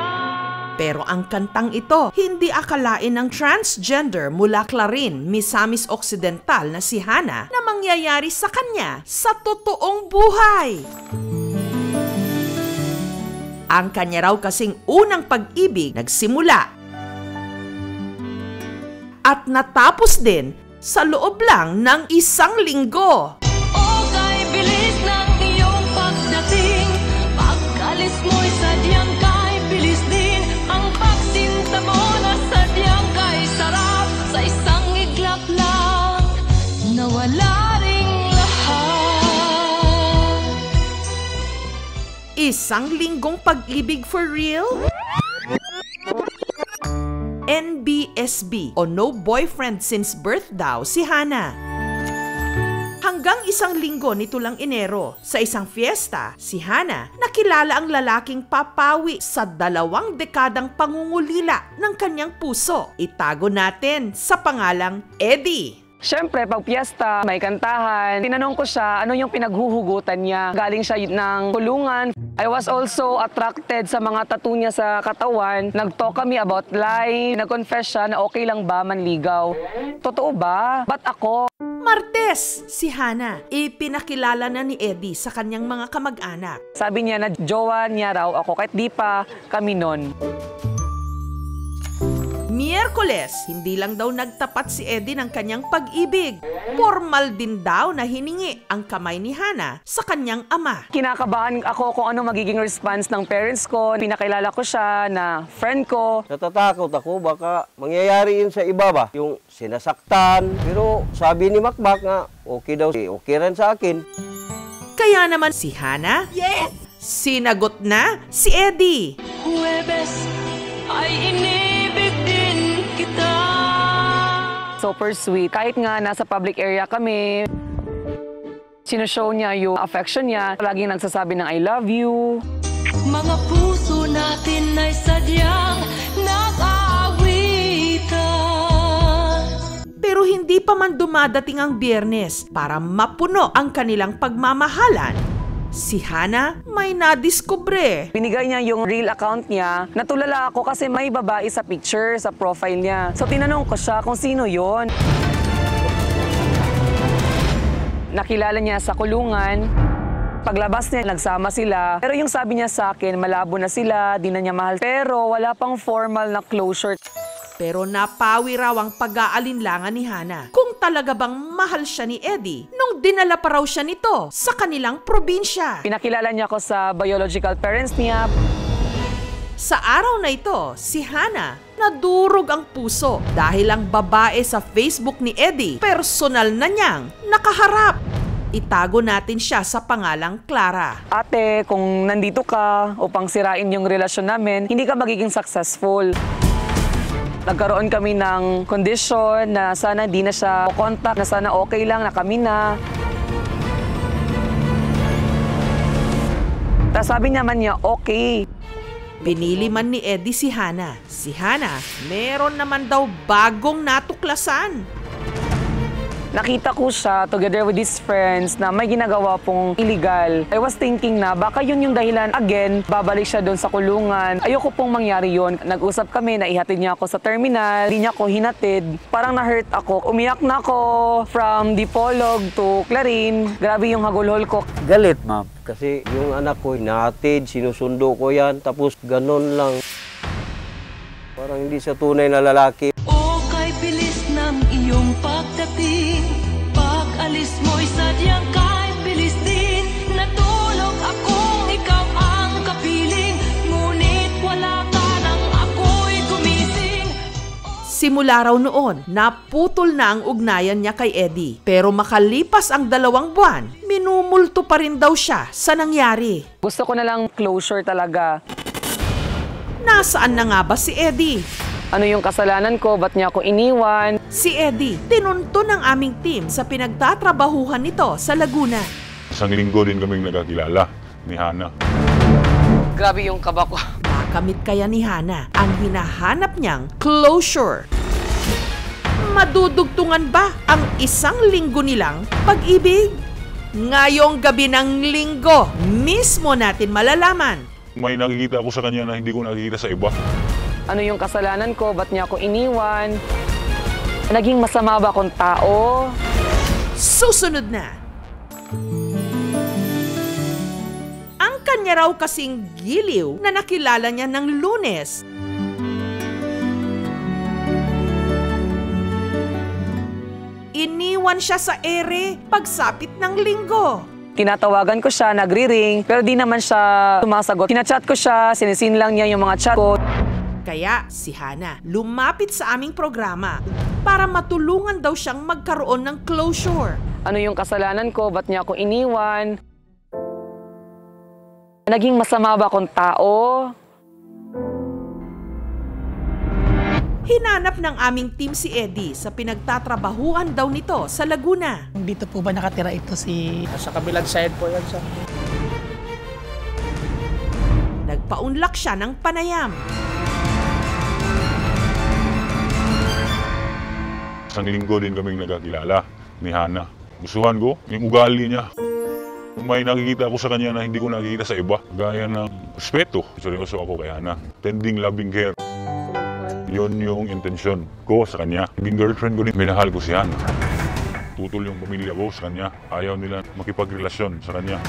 Speaker 1: Pero ang kantang ito, hindi akalain ng transgender mula Clarin, Misamis Occidental na si Hana na mangyayari sa kanya sa totoong buhay. Ang kanya raw kasing unang pag-ibig nagsimula at natapos din sa loob lang ng 1 linggo.
Speaker 12: Okay, bilis ng iyong pagdating, pagkalis mo'y sadyang kay bilis din, ang pagsinta mo na sadyang kay sarap, sa isang iglap lang, nawala ring lahat.
Speaker 1: 1 linggong pag-ibig for real? NBSB o No Boyfriend Since Birth daw si Hana. Hanggang 1 linggo nito lang Enero, sa isang fiesta, si Hana nakilala ang lalaking papawi sa 2 dekadang pangungulila ng kanyang puso. Itago natin sa pangalang Eddie.
Speaker 15: Siyempre, pag piyesta, may kantahan. Tinanong ko siya, ano yung pinaghuhugutan niya. Galing siya ng kulungan. I was also attracted sa mga tattoo niya sa katawan. Nag-talk kami about life. Nag-confess siya na okay lang ba manligaw. Totoo ba? Ba't ako?
Speaker 1: Martes, si Hana, ipinakilala na ni Eddie sa kanyang mga kamag-anak.
Speaker 15: Sabi niya na jowa niya raw ako kahit di pa kami nun.
Speaker 1: Miyerkules, hindi lang daw nagtapat si Eddie ng kanyang pag-ibig. Formal din daw na hiningi ang kamay ni Hana sa kanyang ama.
Speaker 15: Kinakabahan ako kung ano magiging response ng parents ko. Pinakilala ko siya na friend ko.
Speaker 18: Natatakot ako baka mangyayari yun sa iba ba? Yung sinasaktan. Pero sabi ni Makmak nga okay daw, okay rin sa akin.
Speaker 1: Kaya naman si Hana, yes! Sinagot na si Eddie.
Speaker 12: Huwebes ay inibig
Speaker 15: Super sweet. Kahit nga nasa public area kami, sinushow niya yung affection niya. Laging nagsasabi ng I love you.
Speaker 12: Mga puso natin ay sadyang nag-aawitan.
Speaker 1: Pero hindi pa man dumadating ang Biyernes para mapuno ang kanilang pagmamahalan, si Hana may nadiskubre.
Speaker 15: Binigay niya yung real account niya. Natulala ako kasi may babae sa picture, sa profile niya. So tinanong ko siya kung sino yon. Nakilala niya sa kulungan. Paglabas niya, nagsama sila. Pero yung sabi niya sa akin, malabo na sila, di na niya mahal. Pero wala pang formal na closure.
Speaker 1: Pero napawi raw ang pag-aalinlangan ni Hana kung talaga bang mahal siya ni Eddie nung dinala pa raw siya nito sa kanilang probinsya.
Speaker 15: Pinakilala niya ako sa biological parents niya.
Speaker 1: Sa araw na ito, si Hana nadurog ang puso dahil ang babae sa Facebook ni Eddie personal na niyang nakaharap. Itago natin siya sa pangalang Clara.
Speaker 15: Ate, kung nandito ka upang sirain yung relasyon namin, hindi ka magiging successful. Nagkaroon kami ng kondisyon na sana di na siya contact, na sana okay lang na kami na. Tapos sabi naman niya, okay.
Speaker 1: Pinili man ni Eddie si Hana. Si Hana, meron naman daw bagong natuklasan.
Speaker 15: Nakita ko siya together with his friends na may ginagawa pong illegal. I was thinking na baka yun yung dahilan. Again, babalik siya doon sa kulungan. Ayoko pong mangyari yun. Nag-usap kami na ihatid niya ako sa terminal. Hindi niya ako hinatid. Parang na-hurt ako. Umiyak na ako from Dipolog to Clarin. Grabe yung hagulhol ko.
Speaker 18: Galit, ma'am. Kasi yung anak ko, hinatid, sinusundo ko yan. Tapos ganon lang. Parang hindi siya tunay na lalaki.
Speaker 12: O kay bilis ng iyong pagdating, pag-alis mo'y sadyang kay bilis din. Natulog akong ikaw ang kapiling, ngunit wala ka nang ako'y gumising.
Speaker 1: Simula raw noon, naputol na ang ugnayan niya kay Eddie. Pero makalipas ang 2 buwan, minumulto pa rin daw siya sa nangyari.
Speaker 15: Gusto ko na lang closure talaga.
Speaker 1: Nasaan na nga ba si Eddie?
Speaker 15: Ano yung kasalanan ko? Ba't niya ako iniwan?
Speaker 1: Si Eddie, tinunto ng aming team sa pinagtatrabahuhan nito sa Laguna.
Speaker 13: Isang linggo din kaming nagkakilala ni Hana.
Speaker 15: Grabe yung kaba ko.
Speaker 1: Nakamit kaya ni Hana ang hinahanap niyang closure. Madudugtungan ba ang 1 linggo nilang pag-ibig? Ngayong gabi ng linggo, mismo natin malalaman.
Speaker 13: May nakikita ako sa kanya na hindi ko nakikita sa iba.
Speaker 15: Ano yung kasalanan ko? Ba't niya ako iniwan? Naging masama ba akong tao?
Speaker 1: Susunod na! Ang kanya raw kasing giliw na nakilala niya ng Lunes. Iniwan siya sa ere pagsapit ng linggo.
Speaker 15: Tinatawagan ko siya, nagri-ring, pero di naman siya sumasagot. Kinachat ko siya, sinisin lang niya yung mga chat ko.
Speaker 1: Kaya si Hana lumapit sa aming programa para matulungan daw siyang magkaroon ng closure.
Speaker 15: Ano yung kasalanan ko? Ba't niya ako iniwan? Naging masama ba akong tao?
Speaker 1: Hinanap ng aming team si Eddie sa pinagtatrabahuan daw nito sa Laguna.
Speaker 26: Dito po ba nakatira ito si... Sa kabilang side po yan siya.
Speaker 1: Nagpaunlak siya ng panayam.
Speaker 13: Isang linggo din kaming nagkakilala ni Hana. Gustuhan ko yung ugali niya. May nakikita ako sa kanya na hindi ko nakikita sa iba. Gaya ng respeto. Seryoso ako kay Hana. Tending, loving care. Yun yung intensyon ko sa kanya. Naging girlfriend ko din, minahal ko si Hana. Tutol yung pamilya ko sa kanya. Ayaw nila makipagrelasyon sa kanya.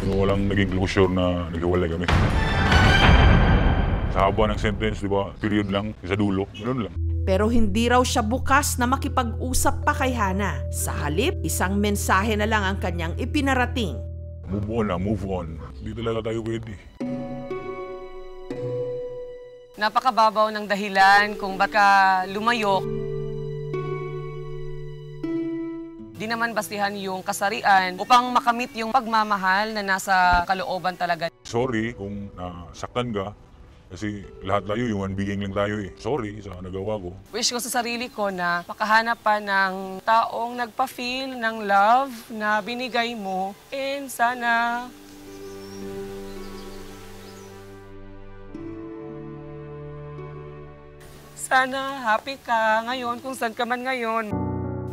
Speaker 13: Pero walang naging closure na naghiwalay kami. Sa haba ng sentence, di ba, period lang, sa dulo, ganoon lang.
Speaker 1: Pero hindi raw siya bukas na makipag-usap pa kay Hana. Sa halip, isang mensahe na lang ang kanyang ipinarating.
Speaker 13: Move on na, move on. Hindi talaga tayo pwede.
Speaker 15: Napakababaw ng dahilan kung ba't ka lumayo. Di naman bastihan yung kasarian upang makamit yung pagmamahal na nasa kalooban talaga.
Speaker 13: Sorry kung nasaktan ka. Kasi lahat tayo, human being lang tayo eh. Sorry sa nagawa ko.
Speaker 15: Wish ko sa sarili ko na makahanap pa ng taong nagpa-feel ng love na binigay mo. And sana happy ka ngayon kung saan ka man ngayon.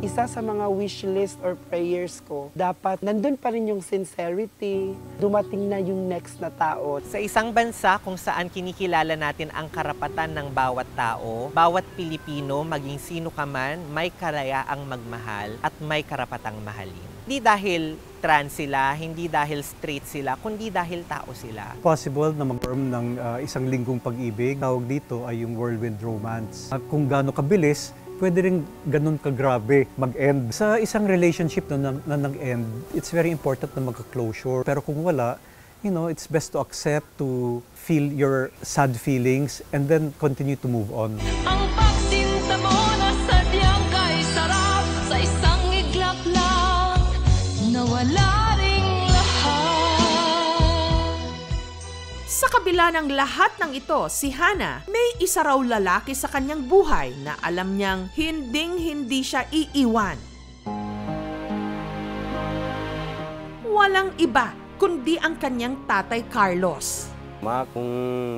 Speaker 6: Isa sa mga wish list or prayers ko, dapat nandun pa rin yung sincerity, dumating na yung next na tao.
Speaker 14: Sa isang bansa kung saan kinikilala natin ang karapatan ng bawat tao, bawat Pilipino, maging sino ka man, may karayaang magmahal at may karapatang mahalin. Hindi dahil trans sila, hindi dahil straight sila, kundi dahil tao sila.
Speaker 16: Possible na mag-form ng isang linggong pag-ibig. Tawag dito ay yung whirlwind romance. At kung gaano kabilis, pwede rin ganun kagrabe mag-end. Sa isang relationship na nag-end, it's very important na magka-closure. Pero kung wala, you know, it's best to accept, to feel your sad feelings, and then continue to move on.
Speaker 12: Ang pagsinta mo na sadyang kay sarap sa isang iglap lang, nawala ring lahat.
Speaker 1: Sa kabila ng lahat ng ito, si Hana, may isa raw lalaki sa kanyang buhay na alam niyang hinding-hindi siya iiwan. Walang iba kundi ang kanyang tatay Carlos.
Speaker 18: Ma, kung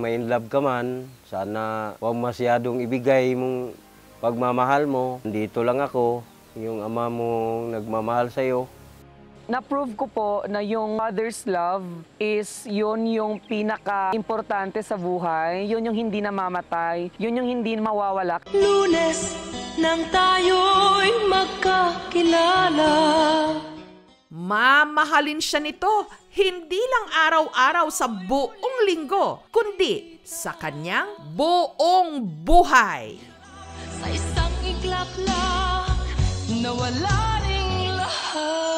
Speaker 18: may in love ka man, sana huwag masyadong ibigay mong pagmamahal mo. Dito lang ako, yung ama mo nagmamahal sa'yo.
Speaker 15: Na-prove ko po na yung mother's love is yun yung pinaka-importante sa buhay. Yun yung hindi namamatay. Yun yung hindi mawawala.
Speaker 12: Lunes nang tayo'y magkakilala.
Speaker 1: Mamahalin siya nito, hindi lang araw-araw sa buong linggo, kundi sa kanyang buong buhay.
Speaker 12: Sa isang iglap lang, nawala ring lahat.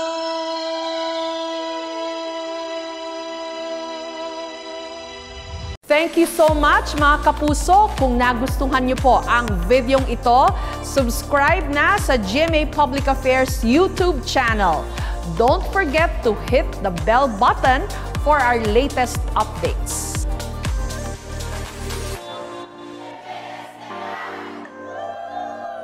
Speaker 1: Thank you so much mga kapuso. Kung nagustuhan niyo po ang videong ito, subscribe na sa GMA Public Affairs YouTube channel. Don't forget to hit the bell button for our latest updates.